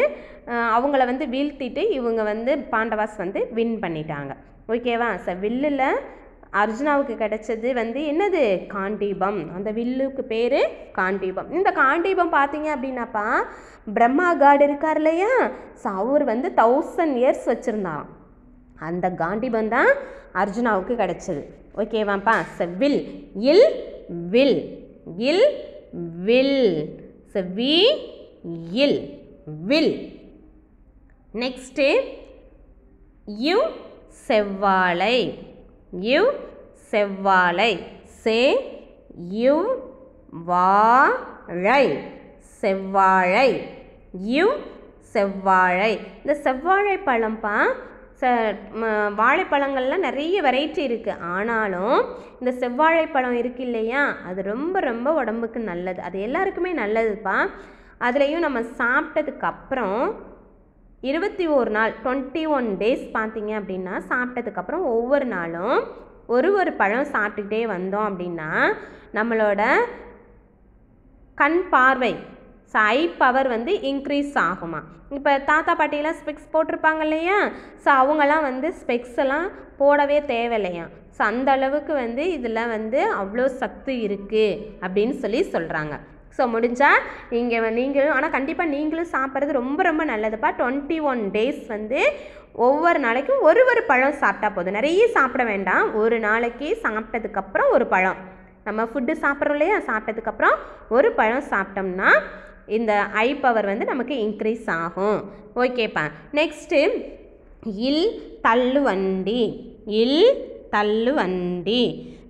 [SPEAKER 1] அவங்கள வந்து வீழ்த்திட்டு இவங்க வந்து பாண்டவாஸ் வந்து வின் பண்ணிட்டாங்க. ஓகேவா. ஸோ வில்லில் அர்ஜுனாவுக்கு கிடைச்சது வந்து என்னது, காண்டீபம். அந்த வில்லுக்கு பேர் காண்டீபம். இந்த காண்டீபம் பார்த்தீங்க அப்படின்னாப்பா பிரம்மா காட் இருக்கார் இல்லையா. ஸோ அவர் வந்து 1000 இயர்ஸ் வச்சுருந்தாராம். அந்த காண்டிபம் தான் அர்ஜுனாவுக்கு கிடச்சிது. ஓகேவாப்பா? வில் இல் வில் இல் வில் வி இல் வில். நெக்ஸ்ட்டு செவ்வாழை செவ்வாழை வாழை செவ்வாழை செவ்வாழை. இந்த செவ்வாழை பழம்ப்பா வாழைப்பழங்கள்லாம் நிறைய வெரைட்டி இருக்குது. ஆனாலும் இந்த செவ்வாழைப்பழம் இருக்குது இல்லையா, அது ரொம்ப ரொம்ப உடம்புக்கு நல்லது. அது எல்லாருக்குமே நல்லதுப்பா. அதுலேயும் நம்ம சாப்பிட்டதுக்கப்புறம் 21 நாள் 21 டேஸ் பார்த்தீங்க அப்படின்னா சாப்பிட்டதுக்கப்புறம் ஒவ்வொரு நாளும் ஒரு பழம் சாப்பிட்டுக்கிட்டே வந்தோம் அப்படின்னா நம்மளோட கண் பார்வை ஐ பவர் வந்து இன்க்ரீஸ் ஆகுமா. இப்போ தாத்தா பாட்டியெல்லாம் ஸ்பெக்ஸ் போட்டிருப்பாங்க இல்லையா, ஸோ அவங்கெல்லாம் வந்து ஸ்பெக்ஸ் எல்லாம் போடவே தேவையில்லையா. ஸோ அந்த அளவுக்கு வந்து இதில் வந்து அவ்வளோ சத்து இருக்குது அப்படின்னு சொல்கிறாங்க. ஸோ முடிஞ்சால் நீங்களும் ஆனால் கண்டிப்பாக நீங்களும் சாப்பிட்றது ரொம்ப ரொம்ப நல்லதுப்பா. 21 டேஸ் வந்து ஒவ்வொரு நாளைக்கும் ஒரு பழம் சாப்பிட்டா போதும். நிறைய சாப்பிட வேண்டாம். ஒரு நாளைக்கு சாப்பிட்டதுக்கப்புறம் ஒரு பழம், நம்ம ஃபுட்டு சாப்பிட்றோம் இல்லையா, சாப்பிட்டதுக்கப்புறம் ஒரு பழம் சாப்பிட்டோம்னா இந்த ஐ பவர் வந்து நமக்கு இன்க்ரீஸ் ஆகும். ஓகேப்பா. நெக்ஸ்ட்டு தள்ளுவண்டி தள்ளுவண்டி.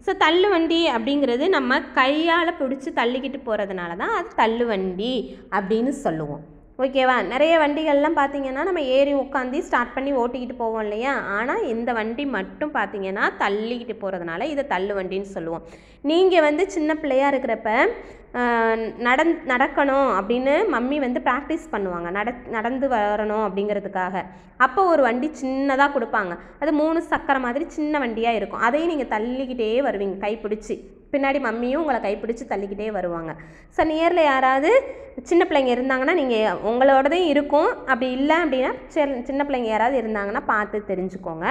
[SPEAKER 1] ஸோ தள்ளுவண்டி அப்படிங்கிறது நம்ம கையால் பிடிச்சி தள்ளிக்கிட்டு போகிறதுனால தான் அது தள்ளுவண்டி அப்படின்னு சொல்லுவோம். ஓகேவா? நிறைய வண்டிகள்லாம் பார்த்திங்கன்னா நம்ம ஏறி உட்காந்து ஸ்டார்ட் பண்ணி ஓட்டிக்கிட்டு போவோம் இல்லையா, ஆனால் இந்த வண்டி மட்டும் பார்த்திங்கன்னா தள்ளிக்கிட்டு போகிறதுனால இதை தள்ளுவண்டின்னு சொல்லுவோம். நீங்கள் வந்து சின்ன பிள்ளையாக இருக்கிறப்ப நடக்கணும் அப்படின்னு மம்மி வந்து ப்ராக்டிஸ் பண்ணுவாங்க, நடந்து வரணும் அப்படிங்கிறதுக்காக. அப்போ ஒரு வண்டி சின்னதாக கொடுப்பாங்க, அது 3 சக்கரம் மாதிரி சின்ன வண்டியாக இருக்கும். அதையும் நீங்கள் தள்ளிக்கிட்டே வருவீங்க கைப்பிடிச்சி. பின்னாடி மம்மியும் உங்களை கைப்பிடிச்சி தள்ளிக்கிட்டே வருவாங்க. ஸோ நியரில் யாராவது சின்ன பிள்ளைங்க இருந்தாங்கன்னா நீங்கள் உங்களோடதையும் இருக்கும், அப்படி இல்லை அப்படின்னா சின்ன பிள்ளைங்க யாராவது இருந்தாங்கன்னா பார்த்து தெரிஞ்சுக்கோங்க.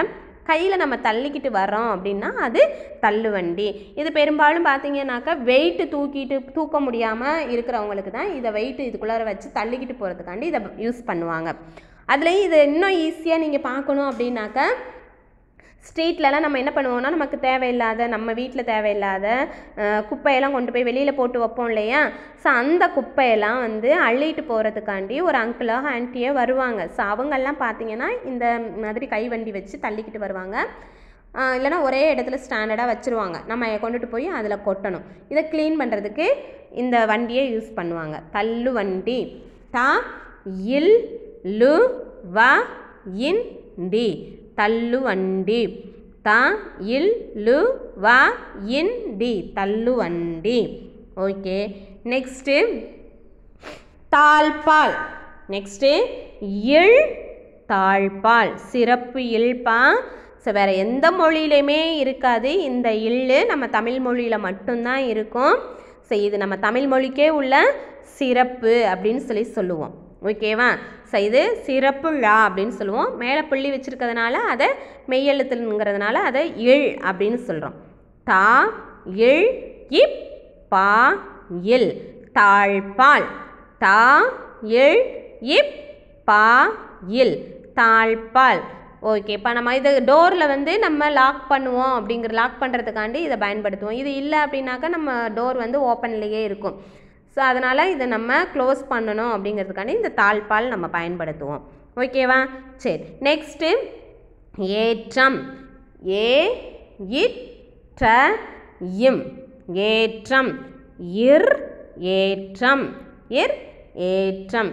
[SPEAKER 1] கையில் நம்ம தள்ளிக்கிட்டு வரோம் அப்படின்னா அது தள்ளுவண்டி. இது பெரும்பாலும் பார்த்தீங்கன்னாக்கா வெயிட்டு தூக்க முடியாமல் இருக்கிறவங்களுக்கு தான் இதை வெயிட்டு இதுக்குள்ளார வச்சு தள்ளிக்கிட்டு போகிறதுக்காண்டி இதை யூஸ் பண்ணுவாங்க. அதுலேயும் இது இன்னும் ஈஸியாக நீங்கள் பார்க்கணும் அப்படின்னாக்கா ஸ்ட்ரீட்லலாம் நம்ம என்ன பண்ணுவோம்னா நமக்கு தேவையில்லாத, நம்ம வீட்டில் தேவையில்லாத குப்பையெல்லாம் கொண்டு போய் வெளியில் போட்டு வைப்போம் இல்லையா, ஸோ அந்த குப்பையெல்லாம் வந்து அள்ளிட்டு போகிறதுக்காண்டி ஒரு அங்கிளோ ஆன்ட்டியோ வருவாங்க. ஸோ அவங்கெல்லாம் பார்த்திங்கன்னா இந்த மாதிரி கைவண்டி வச்சு தள்ளிக்கிட்டு வருவாங்க. இல்லைனா ஒரே இடத்துல ஸ்டாண்டர்டாக வச்சுருவாங்க, நம்ம கொண்டுட்டு போய் அதில் கொட்டணும். இதை க்ளீன் பண்ணுறதுக்கு இந்த வண்டியை யூஸ் பண்ணுவாங்க. தள்ளுவண்டி தி தள்ளுவண்டி தள்ளுவண்டி. ஓகே. நெக்ஸ்ட்டு தாழ்பால். நெக்ஸ்ட்டு தாழ்பால் சிறப்பு இல்பா. ஸோ வேறு எந்த மொழியிலையுமே இருக்காது, இந்த இல் நம்ம தமிழ் மொழியில் மட்டும்தான் இருக்கும். ஸோ இது நம்ம தமிழ் மொழிக்கே உள்ள சிறப்பு அப்படின்னு சொல்லுவோம். ஓகேவா? ஸோ இது சிறப்பு ழா அப்படின்னு சொல்லுவோம். மேலே புள்ளி வச்சுருக்கிறதுனால அதை மெய்யெழுத்துங்கிறதுனால அதை இல் அப்படின்னு சொல்கிறோம். இல் தாழ்பால் இல் தாழ்பால். ஓகே. இப்போ நம்ம இது டோரில் வந்து நம்ம லாக் பண்ணுவோம் லாக் பண்ணுறதுக்காண்டி இதை பயன்படுத்துவோம். இது இல்லை அப்படின்னாக்கா நம்ம டோர் வந்து ஓப்பன்லேயே இருக்கும். ஸோ அதனால் இதை நம்ம க்ளோஸ் பண்ணணும் அப்படிங்கிறதுக்காண்டி இந்த தாழ்பால் நம்ம பயன்படுத்துவோம். ஓகேவா? சரி. நெக்ஸ்ட்டு ஏற்றம். ஏற்றம். ஏற்றம். ஏற்றம்.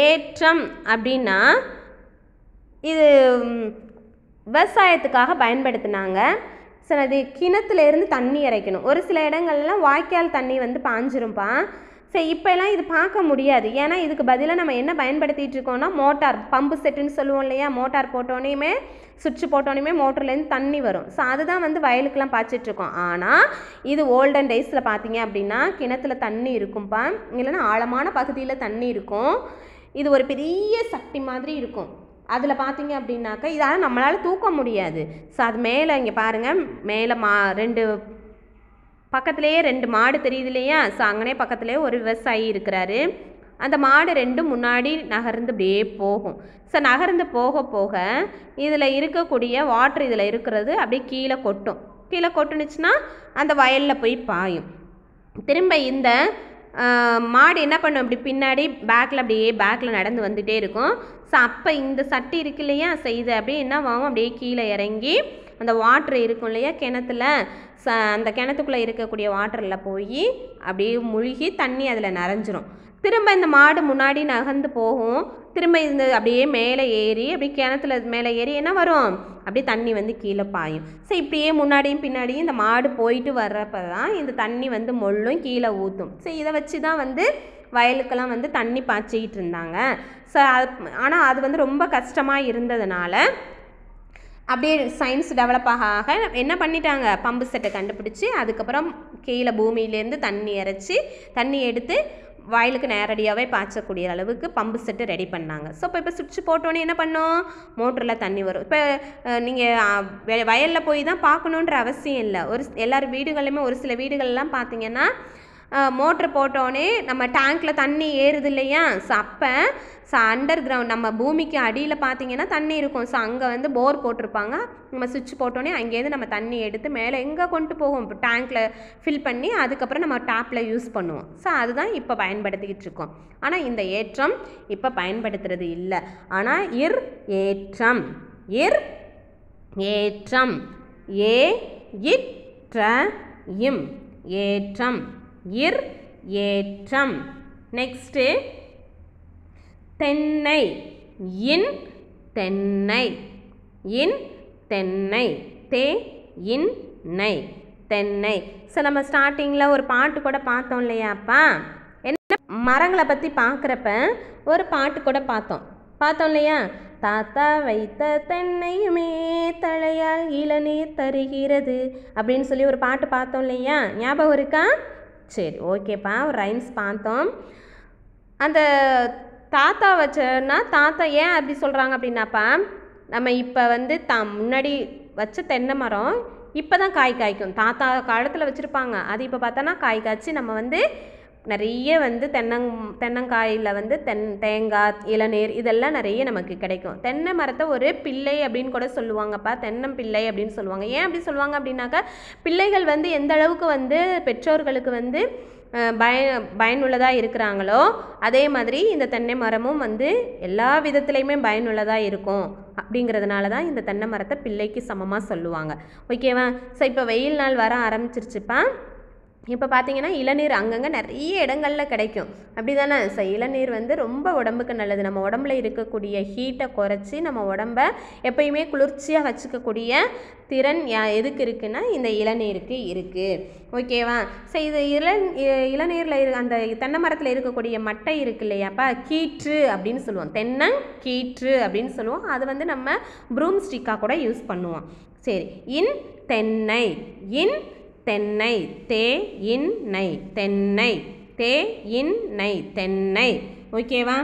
[SPEAKER 1] ஏற்றம் அப்படின்னா இது விவசாயத்துக்காக பயன்படுத்தினாங்க. ஸோ அது கிணத்துலேருந்து தண்ணி இறைக்கணும். ஒரு சில இடங்கள்லாம் வாய்க்கால் தண்ணி வந்து பாஞ்சிரும்பா. சரி, இப்போலாம் இது பார்க்க முடியாது. ஏன்னா இதுக்கு பதிலாக நம்ம என்ன பயன்படுத்திகிட்டு இருக்கோம்னா மோட்டார், பம்பு செட்டுன்னு சொல்லுவோம் இல்லையா, மோட்டார் போட்டோன்னே சுவிட்ச் போட்டோன்னே மோட்டர்லேருந்து தண்ணி வரும். ஸோ அதுதான் வந்து வயலுக்கெலாம் பாய்ச்சிட்ருக்கோம். ஆனால் இது ஓல்டன் டேஸில் பார்த்தீங்க அப்படின்னா கிணத்துல தண்ணி இருக்கும்பா, இல்லைன்னா ஆழமான பகுதியில் தண்ணி இருக்கும். இது ஒரு பெரிய சக்தி மாதிரி இருக்கும். அதில் பார்த்தீங்க அப்படின்னாக்கா இதால் நம்மளால் தூக்க முடியாது. ஸோ அது மேலே இங்கே பாருங்கள், மேலே 2 பக்கத்துலேயே 2 மாடு தெரியுது இல்லையா. ஸோ அங்கனே பக்கத்துலேயே ஒரு விவசாயி இருக்கிறாரு. அந்த மாடு ரெண்டும் முன்னாடி நகர்ந்து அப்படியே போகும். ஸோ நகர்ந்து போக போக இதில் இருக்கக்கூடிய வாட்ரு இதில் இருக்கிறது அப்படியே கீழே கொட்டும். கீழே கொட்டுனுச்சுன்னா அந்த வயலில் போய் பாயும். திரும்ப இந்த மாடு என்ன பண்ணும், அப்படி பின்னாடி பேக்கில் நடந்து வந்துகிட்டே இருக்கும். ஸோ அப்போ இந்த சட்டி இருக்கு இல்லையா, ஸோ இது அப்படியே என்ன ஆகும், அப்படியே கீழே இறங்கி அந்த வாட்ரு இருக்கும் இல்லையா கிணத்துல, அந்த கிணத்துக்குள்ளே இருக்கக்கூடிய வாட்டரில் போய் அப்படியே மூழ்கி தண்ணி அதில் நிறைஞ்சிரும். திரும்ப இந்த மாடு முன்னாடி நகர்ந்து போகும். திரும்ப இந்த அப்படியே மேலே ஏறி அப்படியே கிணத்துல மேலே ஏறி என்ன வரும், அப்படியே தண்ணி வந்து கீழே பாயும். ஸோ இப்படியே முன்னாடியும் பின்னாடியும் இந்த மாடு போயிட்டு வர்றப்ப தான் இந்த தண்ணி வந்து மொள்ளும் கீழே ஊற்றும். ஸோ இதை வச்சு தான் வந்து வயலுக்கெல்லாம் வந்து தண்ணி பாய்ச்சிக்கிட்டு இருந்தாங்க. ஸோ ஆனால் அது வந்து ரொம்ப கஷ்டமாக இருந்ததுனால அப்படியே சயின்ஸ் டெவலப் ஆக என்ன பண்ணிட்டாங்க, பம்பு செட்டை கண்டுபிடிச்சி அதுக்கப்புறம் கீழே பூமியிலேருந்து தண்ணி இறைச்சி தண்ணி எடுத்து வயலுக்கு நேரடியாகவே பாய்ச்சக்கூடிய அளவுக்கு பம்பு செட்டு ரெடி பண்ணாங்க. ஸோ இப்போ சுவிட்ச் போட்டோன்னே என்ன பண்ணோம், மோட்டரில் தண்ணி வரும். இப்போ நீங்கள் வயலில் போய் தான் பார்க்கணுன்ற அவசியம் இல்லை. எல்லார் வீடுகளிலுமே ஒரு சில வீடுகள்லாம் பார்த்தீங்கன்னா மோட்ரு போட்டோன்னே நம்ம டேங்க்கில் தண்ணி ஏறுது இல்லையா, ஸோ அப்போ அண்டர் கிரவுண்ட் நம்ம பூமிக்கு அடியில் பார்த்தீங்கன்னா தண்ணி இருக்கும். ஸோ அங்கே வந்து போர் போட்டிருப்பாங்க. நம்ம சுவிட்ச் போட்டோன்னே அங்கேருந்து நம்ம தண்ணி எடுத்து மேலே எங்கே கொண்டு போவோம், இப்போ டேங்க்கில் ஃபில் பண்ணி அதுக்கப்புறம் நம்ம டேப்பில் யூஸ் பண்ணுவோம். ஸோ அதுதான் இப்போ பயன்படுத்திக்கிட்டு இருக்கோம். ஆனால் இந்த ஏற்றம் இப்போ பயன்படுத்துறது இல்லை. ஆனால் ஏற்றம் ஏற்றம் ஏற்றம் ஏற்றம். நெக்ஸ்ட்டு தென்னை தென்னை தென்னை தென்னை. ஸோ நம்ம ஸ்டார்டிங்கில் ஒரு பாட்டு கூட பார்த்தோம் இல்லையாப்பா, என்ன மரங்களை பற்றி பார்க்குறப்ப ஒரு பாட்டு கூட பார்த்தோம் இல்லையா, தாத்தா வைத்த தென்னையுமே தழையால் இளநீர் தருகிறது அப்படின்னு சொல்லி ஒரு பாட்டு பார்த்தோம் இல்லையா, ஞாபகம் இருக்கா? சரி, ஓகேப்பா, ஒரு ரைம்ஸ் பார்த்தோம். அந்த தாத்தா வச்சனா தாத்தா ஏன் அப்படி சொல்கிறாங்க அப்படின்னாப்பா, நம்ம இப்போ வந்து முன்னாடி வச்ச தென்னை மரம் இப்போ தான் காய் காய்க்கும். தாத்தா காலத்தில் வச்சுருப்பாங்க, அது இப்போ பார்த்தோன்னா காய் காய்ச்சி நம்ம வந்து நிறைய வந்து தென்னங்காயில் வந்து தேங்காய் இளநீர் இதெல்லாம் நிறைய நமக்கு கிடைக்கும். தென்னை மரத்தை ஒரு பிள்ளை அப்படின்னு கூட சொல்லுவாங்கப்பா, தென்னம்பிள்ளை அப்படின்னு சொல்லுவாங்க. ஏன் அப்படி சொல்லுவாங்க அப்படின்னாக்கா, பிள்ளைகள் வந்து எந்த அளவுக்கு வந்து பெற்றோர்களுக்கு வந்து பயனுள்ளதாக இருக்கிறாங்களோ அதே மாதிரி இந்த தென்னை மரமும் வந்து எல்லா விதத்துலேயுமே பயனுள்ளதாக இருக்கும். அப்படிங்கிறதுனால தான் இந்த தென்னை மரத்தை பிள்ளைக்கு சமமாக சொல்லுவாங்க. ஓகேவா? ஸோ இப்போ வெயில் நாள் வர ஆரம்பிச்சிருச்சுப்பா. இப்போ பார்த்தீங்கன்னா இளநீர் அங்கங்கே நிறைய இடங்களில் கிடைக்கும், அப்படி தானே? ஸோ இளநீர் வந்து ரொம்ப உடம்புக்கு நல்லது. நம்ம உடம்புல இருக்கக்கூடிய ஹீட்டை குறைச்சி நம்ம உடம்பை எப்பயுமே குளிர்ச்சியாக வச்சுக்கக்கூடிய திறன் எதுக்கு இருக்குன்னா இந்த இளநீருக்கு இருக்குது. ஓகேவா? ஸோ இது இளநீரில் அந்த தென்னை மரத்தில் இருக்கக்கூடிய மட்டை இருக்கு இல்லையாப்பா, கீற்று அப்படின்னு சொல்லுவோம், தென்னங்கீற்று அப்படின்னு சொல்லுவோம். அது வந்து நம்ம ப்ரூம் ஸ்டிக்காக கூட யூஸ் பண்ணுவோம். சரி, தென்னை தென்னை தென்னை. ஓகேவா?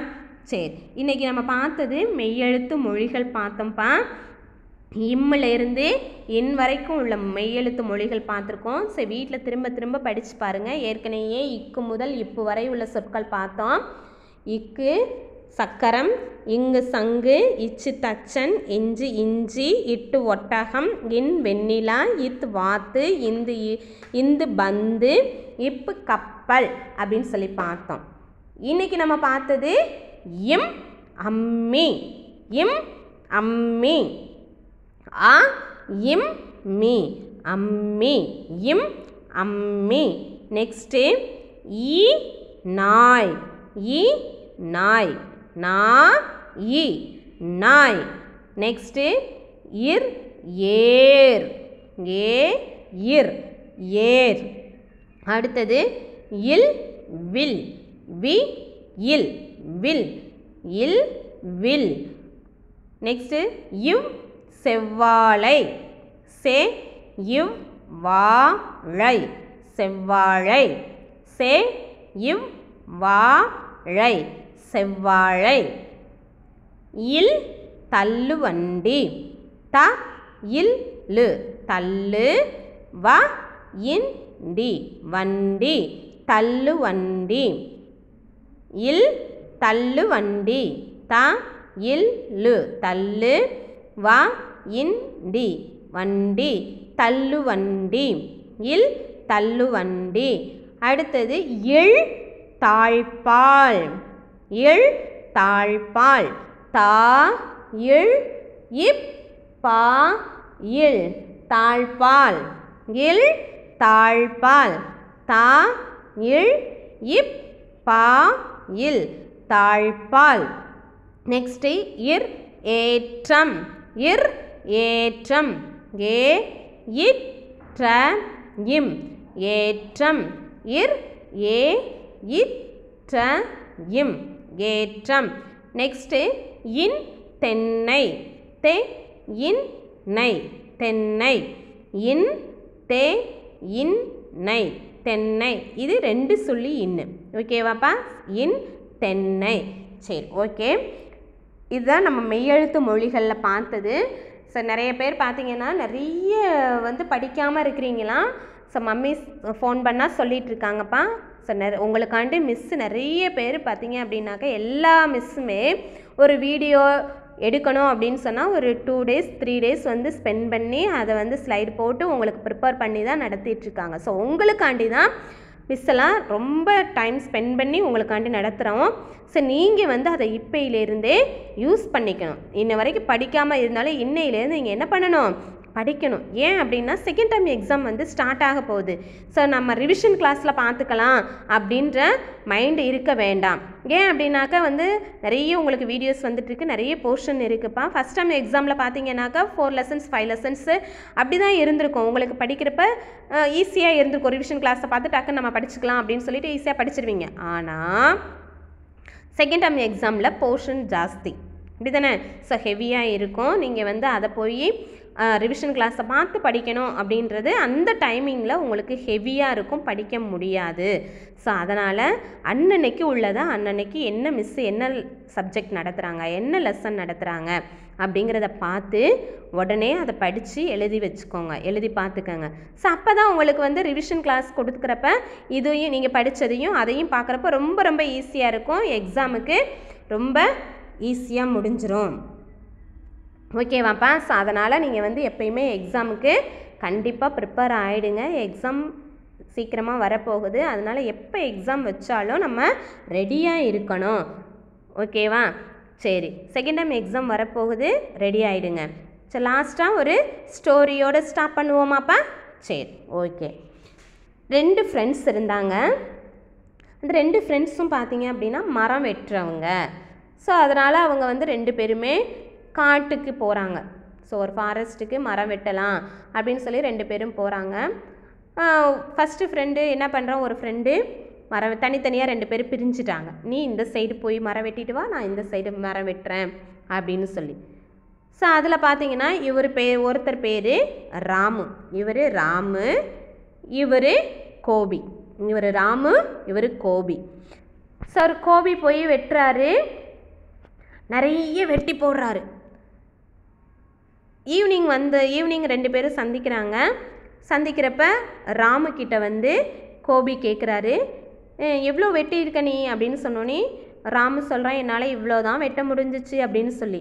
[SPEAKER 1] சரி, இன்றைக்கி நம்ம பார்த்தது மெய்யெழுத்து மொழிகள் பார்த்தோம்ப்பா. இம்மிலிருந்து இன் வரைக்கும் உள்ள மெய்யெழுத்து மொழிகள் பார்த்துருக்கோம். சரி, வீட்டில் திரும்ப திரும்ப படித்து பாருங்கள். ஏற்கனவே இக்கு முதல் இப்பு வரை உள்ள சொற்கள் பார்த்தோம். இக்கு சக்கரம், இங்கு சங்கு, இச்சு தச்சன், இஞ்சு இஞ்சி, இட்டு ஒட்டகம், இன் வெண்ணிலா, இத்து வாத்து, இந்து பந்து, இப்பு கப்பல் அப்படின்னு சொல்லி பார்த்தோம். இன்னைக்கு நம்ம பார்த்தது இம் அம்மி ஆ இம் மீ அம்மி இம் அம்மி. நெக்ஸ்ட்டு ஈ நாய் நாய் நாய். நெக்ஸ்ட்டு ஏர் ஏர். அடுத்தது வில் வில். நெக்ஸ்ட்டு செவ்வாழை செவ்வாழை. செவ்வாழை. தள்ளுவண்டி தள்ளு வண்டி வண்டி தள்ளுவண்டி. இல் தள்ளு வண்டி த இல் லு தள்ளு வ இன் டி வண்டி தள்ளு வண்டி இல் தள்ளு வண்டி. அடுத்தது இல் தாழ்பால் இல் தாழ்பால் தா இல் இப் பா இல் தாழ்பால் இல் தாழ்பால் தா இல் இப் பா இல் தாழ்பால். நெக்ஸ்ட்டு இர் ஏற்றம் இர் ஏற்றம் ஏ இட் ற இம் ஏற்றம் இர் ஏ இட் ற இம் ஏற்றம். நெக்ஸ்ட்டு இன் தென்னை தே இன் நை தென்னை இன் தே இன் நை தென்னை. இது ரெண்டு சொல்லி இன்னு ஓகேவாப்பா இன் தென்னை. சரி ஓகே இதுதான் நம்ம மெய்யெழுத்து மொழிகளில் பார்த்தது. ஸோ நிறைய பேர் பார்த்தீங்கன்னா நிறைய வந்து படிக்காமல் இருக்கிறீங்களா. ஸோ மம்மி ஃபோன் பண்ணால் சொல்லிகிட்டு இருக்காங்கப்பா. ஸோ உங்களுக்காண்டி மிஸ்ஸு நிறைய பேர் பார்த்தீங்க அப்படின்னாக்கா எல்லா மிஸ்ஸுமே ஒரு வீடியோ எடுக்கணும் அப்படின்னு சொன்னால் ஒரு 2 days 3 days வந்து ஸ்பெண்ட் பண்ணி அதை வந்து ஸ்லைடு போட்டு உங்களுக்கு ப்ரிப்பேர் பண்ணி தான் நடத்திட்டுருக்காங்க. ஸோ உங்களுக்காண்டி தான் மிஸ்ஸெல்லாம் ரொம்ப டைம் ஸ்பெண்ட் பண்ணி உங்களுக்காண்டி நடத்துகிறோம். ஸோ நீங்கள் வந்து அதை இப்போயிலேருந்தே யூஸ் பண்ணிக்கணும். இன்ன வரைக்கும் படிக்காமல் இருந்தாலும் இன்னையிலேருந்து நீங்கள் என்ன பண்ணணும் படிக்கணும். ஏன் அப்படின்னா செகண்ட் டேர்ம் எக்ஸாம் வந்து ஸ்டார்ட் ஆக போகுது. ஸோ நம்ம ரிவிஷன் கிளாஸில் பார்த்துக்கலாம் அப்படின்ற மைண்டு இருக்க வேண்டாம். ஏன் அப்படின்னாக்கா வந்து நிறைய உங்களுக்கு வீடியோஸ் வந்துட்டுருக்கு, நிறைய போர்ஷன் இருக்குதுப்பா. ஃபஸ்ட் டைம் எக்ஸாமில் பார்த்தீங்கன்னாக்கா 4 lessons 5 lessons அப்படி தான் இருந்திருக்கும். உங்களுக்கு படிக்கிறப்ப ஈஸியாக இருந்திருக்கும். ரிவிஷன் கிளாஸை பார்த்து டக்குன்னு நம்ம படிச்சுக்கலாம் அப்படின்னு சொல்லிட்டு ஈஸியாக படிச்சிருவீங்க. ஆனால் செகண்ட் டேர்ம் எக்ஸாமில் போர்ஷன் ஜாஸ்தி இப்படி தானே. ஸோ ஹெவியாக இருக்கும். நீங்கள் வந்து அதை போய் ரிவிஷன் கிளாஸை பார்த்து படிக்கணும் அப்படின்றது அந்த டைமிங்கில் உங்களுக்கு ஹெவியாக இருக்கும், படிக்க முடியாது. ஸோ அதனால் அன்னன்னைக்கு உள்ளதை அன்னன்னைக்கு என்ன மிஸ்ஸு என்ன சப்ஜெக்ட் நடத்துகிறாங்க என்ன லெசன் நடத்துகிறாங்க அப்படிங்கிறத பார்த்து உடனே அதை படித்து எழுதி வச்சுக்கோங்க, எழுதி பார்த்துக்கோங்க. ஸோ அப்போ தான் உங்களுக்கு வந்து ரிவிஷன் கிளாஸ் கொடுக்குறப்ப இதையும் நீங்கள் படித்ததையும் அதையும் பார்க்குறப்ப ரொம்ப ரொம்ப ஈஸியாக இருக்கும். எக்ஸாமுக்கு ரொம்ப ஈஸியாக முடிஞ்சிடும். ஓகேவாப்பா. ஸோ அதனால் நீங்கள் வந்து எப்பயுமே எக்ஸாமுக்கு கண்டிப்பாக ப்ரிப்பேர் ஆகிடுங்க. எக்ஸாம் சீக்கிரமாக வரப்போகுது. அதனால் எப்போ எக்ஸாம் வச்சாலும் நம்ம ரெடியாக இருக்கணும். ஓகேவா. சரி செகண்ட் டைம் எக்ஸாம் வரப்போகுது, ரெடி ஆகிடுங்க. சரி லாஸ்ட்டாக ஒரு ஸ்டோரியோடு ஸ்டார்ட் பண்ணுவோமாப்பா. சரி ஓகே. 2 ஃப்ரெண்ட்ஸ் இருந்தாங்க. அந்த 2 ஃப்ரெண்ட்ஸும் பார்த்தீங்க அப்படின்னா மரம் வெட்டுறவங்க. ஸோ அதனால் அவங்க வந்து 2 பேருமே காட்டுக்கு போகிறாங்க. ஸோ ஒரு ஃபாரஸ்ட்டுக்கு மரம் வெட்டலாம் அப்படின்னு சொல்லி 2 பேரும் போகிறாங்க. ஃபஸ்ட்டு ஃப்ரெண்டு என்ன பண்ணுறான், ஒரு ஃப்ரெண்டு மரம் தனித்தனியாக 2 பேர் பிரிஞ்சுட்டாங்க. நீ இந்த சைடு போய் மரம் வெட்டிட்டு வா, நான் இந்த சைடு மரம் வெட்டுறேன் அப்படின்னு சொல்லி. ஸோ அதில் பார்த்தீங்கன்னா ஒருத்தர் பேர் ராமு, இவர் ராமு, இவர் கோபி. இவர் ராமு, இவர் கோபி. ஸோ கோபி போய் வெட்டுறாரு, நிறைய வெட்டி போடுறாரு. ஈவினிங் 2 பேரும் சந்திக்கிறாங்க. சந்திக்கிறப்ப ராமுக்கிட்ட வந்து கோபி கேட்குறாரு, எவ்வளோ வெட்டியிருக்க நீ அப்படின்னு சொன்னோன்னே ராமு சொல்கிறான், என்னால் இவ்வளோ தான் வெட்ட முடிஞ்சிச்சு அப்படின்னு சொல்லி.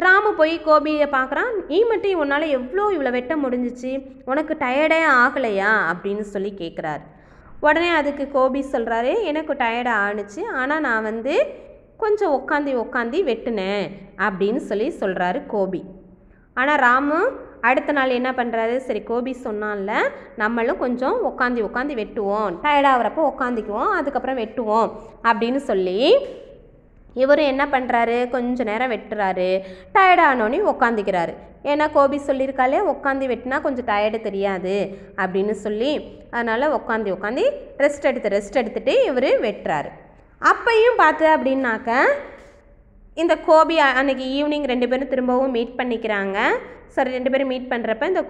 [SPEAKER 1] ராமு போய் கோபியை பார்க்குறான், நீ மட்டும் உன்னால் இவ்வளோ வெட்ட முடிஞ்சிச்சு, உனக்கு டயர்டே ஆகலையா அப்படின்னு சொல்லி கேட்குறாரு. உடனே அதுக்கு கோபி சொல்கிறாரு, எனக்கு டயர்டாக ஆணுச்சு, ஆனால் நான் வந்து கொஞ்சம் உட்காந்து வெட்டினேன் அப்படின்னு சொல்கிறாரு கோபி. ஆனால் ராமு அடுத்த நாள் என்ன பண்ணுறாரு, சரி கோபி சொன்னான்ல நம்மளும் கொஞ்சம் உட்காந்து வெட்டுவோம், டயர்டாகிறப்போ உட்காந்துக்குவோம், அதுக்கப்புறம் வெட்டுவோம் அப்படின்னு சொல்லி இவர் என்ன பண்ணுறாரு, கொஞ்சம் நேரம் வெட்டுறாரு. டயர்டானோடனே உட்காந்துக்கிறாரு. ஏன்னா கோபி சொல்லியிருக்காளே உட்காந்து வெட்டினா கொஞ்சம் டயர்டு தெரியாது அப்படின்னு சொல்லி, அதனால் உட்காந்து ரெஸ்ட் எடுத்துட்டு இவர் வெட்டுறாரு. அப்பையும் பார்த்து அப்படின்னாக்க இந்த கோபி அன்றைக்கி ஈவினிங் 2 பேரும் திரும்பவும் மீட் பண்ணிக்கிறாங்க. சரி 2 பேரும் மீட் பண்ணுறப்ப இந்த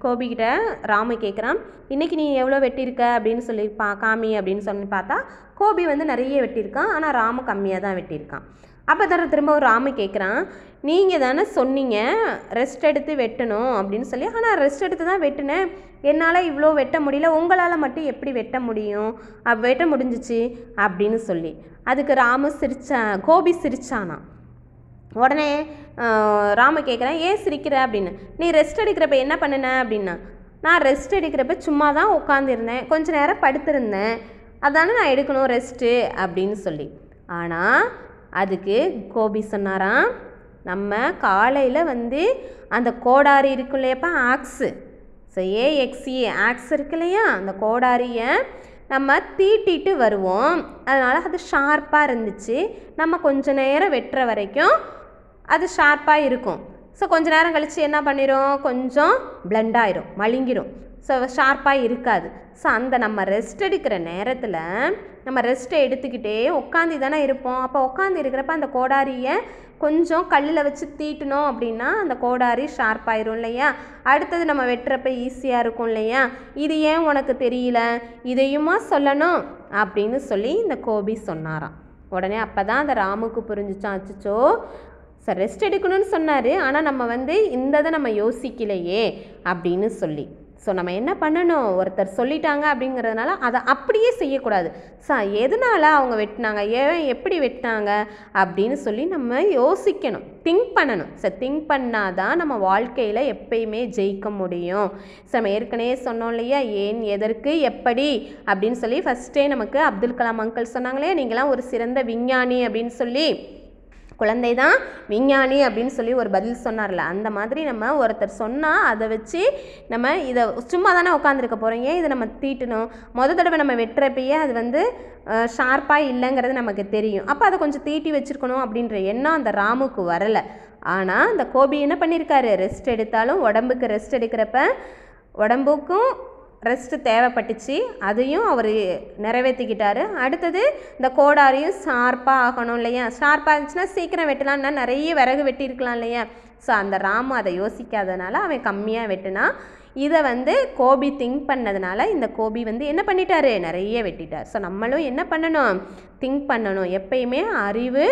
[SPEAKER 1] கோபிக்கிட்ட ராமு கேட்குறான், இன்றைக்கி நீ எவ்வளோ வெட்டியிருக்க அப்படின்னு சொல்லி காமி அப்படின்னு சொல்லி பார்த்தா கோபி வந்து நிறைய வெட்டியிருக்கான், ஆனால் ராமு கம்மியாக தான் வெட்டியிருக்கான். அப்போ திரும்ப ஒரு ராமு கேட்குறான், நீங்கள் தானே சொன்னீங்க ரெஸ்ட் எடுத்து வெட்டணும் அப்படின்னு சொல்லி. ஆனால் ரெஸ்ட் எடுத்து தான் வெட்டினேன், என்னால் இவ்வளோ வெட்ட முடியல, உங்களால் மட்டும் எப்படி வெட்ட முடியும், வெட்ட முடிஞ்சிச்சு அப்படின்னு சொல்லி. அதுக்கு ராமு கோபி சிரிச்சானா. உடனே ராமு கேட்குறேன், ஏன் சிரிக்கிற அப்படின்னு. நீ ரெஸ்ட் எடுக்கிறப்ப என்ன பண்ணின அப்படின்னா, நான் ரெஸ்ட் எடுக்கிறப்ப சும்மா தான் உட்காந்துருந்தேன், கொஞ்சம் நேரம் படுத்திருந்தேன், அதானே நான் எடுக்கணும் ரெஸ்ட்டு அப்படின்னு சொல்லி. ஆனால் அதுக்கு கோபி சொன்னாராம், நம்ம காலையில் அந்த கோடாரி இருக்கும் இல்லையாப்பா, ஆக்ஸு, ஸோ AXE ஆக்ஸ் இருக்கு இல்லையா, அந்த கோடாரியை நம்ம தீட்டிட்டு வருவோம், அதனால் அது ஷார்ப்பாக இருந்துச்சு, நம்ம கொஞ்சம் நேரம் வெட்டுற வரைக்கும் அது ஷார்ப்பாக இருக்கும். ஸோ கொஞ்சம் நேரம் கழித்து என்ன பண்ணிடும், கொஞ்சம் பிளண்ட் ஆயிரும், மழுங்கிரும், ஸோ ஷார்ப்பாக இருக்காது. ஸோ அந்த நம்ம ரெஸ்ட் எடுக்கிற நேரத்தில் நம்ம ரெஸ்ட்டை எடுத்துக்கிட்டே உட்காந்து தானே இருப்போம். அப்போ உட்காந்து இருக்கிறப்ப அந்த கோடாரியை கொஞ்சம் கல்லில் வச்சு தீட்டினோம் அப்படின்னா அந்த கோடாரி ஷார்ப்பாயிரும் இல்லையா, அடுத்தது நம்ம வெட்டுறப்ப ஈஸியாக இருக்கும் இல்லையா. இது ஏன் உனக்கு தெரியல, இதையுமா சொல்லணும் அப்படின்னு சொல்லி இந்த கோபி சொன்னாராம். உடனே அப்போ தான் அந்த ராமுக்கு புரிஞ்சிச்சான், அச்சோ சார் ரெஸ்ட் எடுக்கணும்னு சொன்னார், ஆனால் நம்ம இந்த இதை நம்ம யோசிக்கலையே அப்படின்னு சொல்லி. ஸோ நம்ம என்ன பண்ணணும், ஒருத்தர் சொல்லிட்டாங்க அப்படிங்கிறதுனால அதை அப்படியே செய்யக்கூடாது. எதனால் அவங்க வெட்டினாங்க, ஏன் எப்படி வெட்டினாங்க அப்படின்னு சொல்லி நம்ம யோசிக்கணும், திங்க் பண்ணணும். திங்க் பண்ணால் தான் நம்ம வாழ்க்கையில் எப்பயுமே ஜெயிக்க முடியும். நம்ம ஏற்கனவே சொன்னோம் இல்லையா, ஏன் எதற்கு எப்படி அப்படின்னு சொல்லி. ஃபஸ்ட்டே நமக்கு அப்துல் கலாம் அங்கிள் சொன்னாங்களே, நீங்களாம் ஒரு சிறந்த விஞ்ஞானி அப்படின்னு சொல்லி, குழந்தை தான் விஞ்ஞானி அப்படின்னு சொல்லி ஒரு பதில் சொன்னார்ல, அந்த மாதிரி நம்ம ஒருத்தர் சொன்னால் அதை வச்சு நம்ம இதை சும்மா தானே உட்காந்துருக்க போகிறோம், ஏன் இதை நம்ம தீட்டணும், தடவை நம்ம வெட்டுறப்பயே அது ஷார்ப்பாக இல்லைங்கிறது நமக்கு தெரியும், அப்போ அதை கொஞ்சம் தீட்டி வச்சுருக்கணும் அப்படின்ற எண்ணம் அந்த ராமுக்கு வரலை. ஆனால் அந்த கோபி என்ன பண்ணியிருக்காரு, ரெஸ்ட் எடுத்தாலும் உடம்புக்கு ரெஸ்ட் எடுக்கிறப்ப உடம்புக்கும் ரெஸ்ட்டு தேவைப்பட்டுச்சு, அதையும் அவர் நிறைவேற்றிக்கிட்டாரு. அடுத்தது இந்த கோடாரியும் ஷார்ப்பாக ஆகணும் இல்லையா, ஷார்ப்பாக இருந்துச்சுன்னா சீக்கிரம் வெட்டலாம்னா நிறைய விறகு வெட்டியிருக்கலாம் இல்லையா. ஸோ அந்த ராமு அதை யோசிக்காதனால அவன் கம்மியாக வெட்டினா. இதை கோபி திங்க் பண்ணதுனால இந்த கோபி என்ன பண்ணிட்டாரு, நிறைய வெட்டிட்டார். ஸோ நம்மளும் என்ன பண்ணணும், திங்க் பண்ணணும். எப்பயுமே அறிவு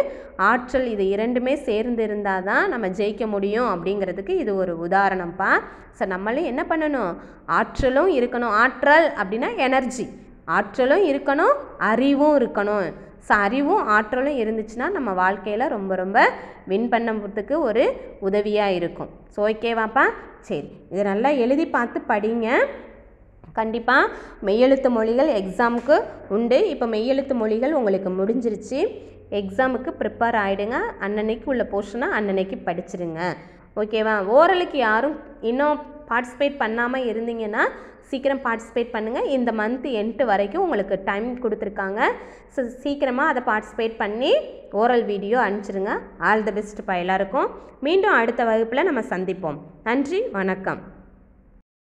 [SPEAKER 1] ஆற்றல் இது இரண்டுமே சேர்ந்து இருந்தால் தான் நம்ம ஜெயிக்க முடியும் அப்படிங்கிறதுக்கு இது ஒரு உதாரணம்ப்பா. ஸோ நம்மளும் என்ன பண்ணணும், ஆற்றலும் இருக்கணும். ஆற்றல் அப்படின்னா எனர்ஜி, ஆற்றலும் இருக்கணும், அறிவும் இருக்கணும். ஸோ அறிவும் ஆற்றலும் இருந்துச்சுன்னா நம்ம வாழ்க்கையில் ரொம்ப ரொம்ப வின் பண்ணுறதுக்கு ஒரு உதவியாக இருக்கும். ஸோ ஓகேவாப்பா, சரி இதை நல்லா எழுதி பார்த்து படிங்க. கண்டிப்பாக மெய்யெழுத்து மொழிகள் எக்ஸாமுக்கு உண்டு. இப்போ மெய்யெழுத்து மொழிகள் உங்களுக்கு முடிஞ்சிருச்சு, எக்ஸாமுக்கு ப்ரிப்பேர் ஆகிடுங்க. அன்னன்னைக்கு உள்ள போர்ஷனை அன்னன்னைக்கு படிச்சிடுங்க. ஓகேவா. ஓரலுக்கு யாரும் இன்னும் பார்ட்டிசிபேட் பண்ணாமல் இருந்தீங்கன்னா சீக்கிரம் பார்ட்டிசிபேட் பண்ணுங்கள். இந்த மந்த் எண்டு வரைக்கும் உங்களுக்கு டைம் கொடுத்துருக்காங்க. ஸோ சீக்கிரமாக அதை பார்ட்டிசிபேட் பண்ணி ஓரல் வீடியோ அனுப்பிச்சிடுங்க. ஆல் தி பெஸ்ட் எல்லாருக்கும். மீண்டும் அடுத்த வகுப்பில் நம்ம சந்திப்போம். நன்றி, வணக்கம்.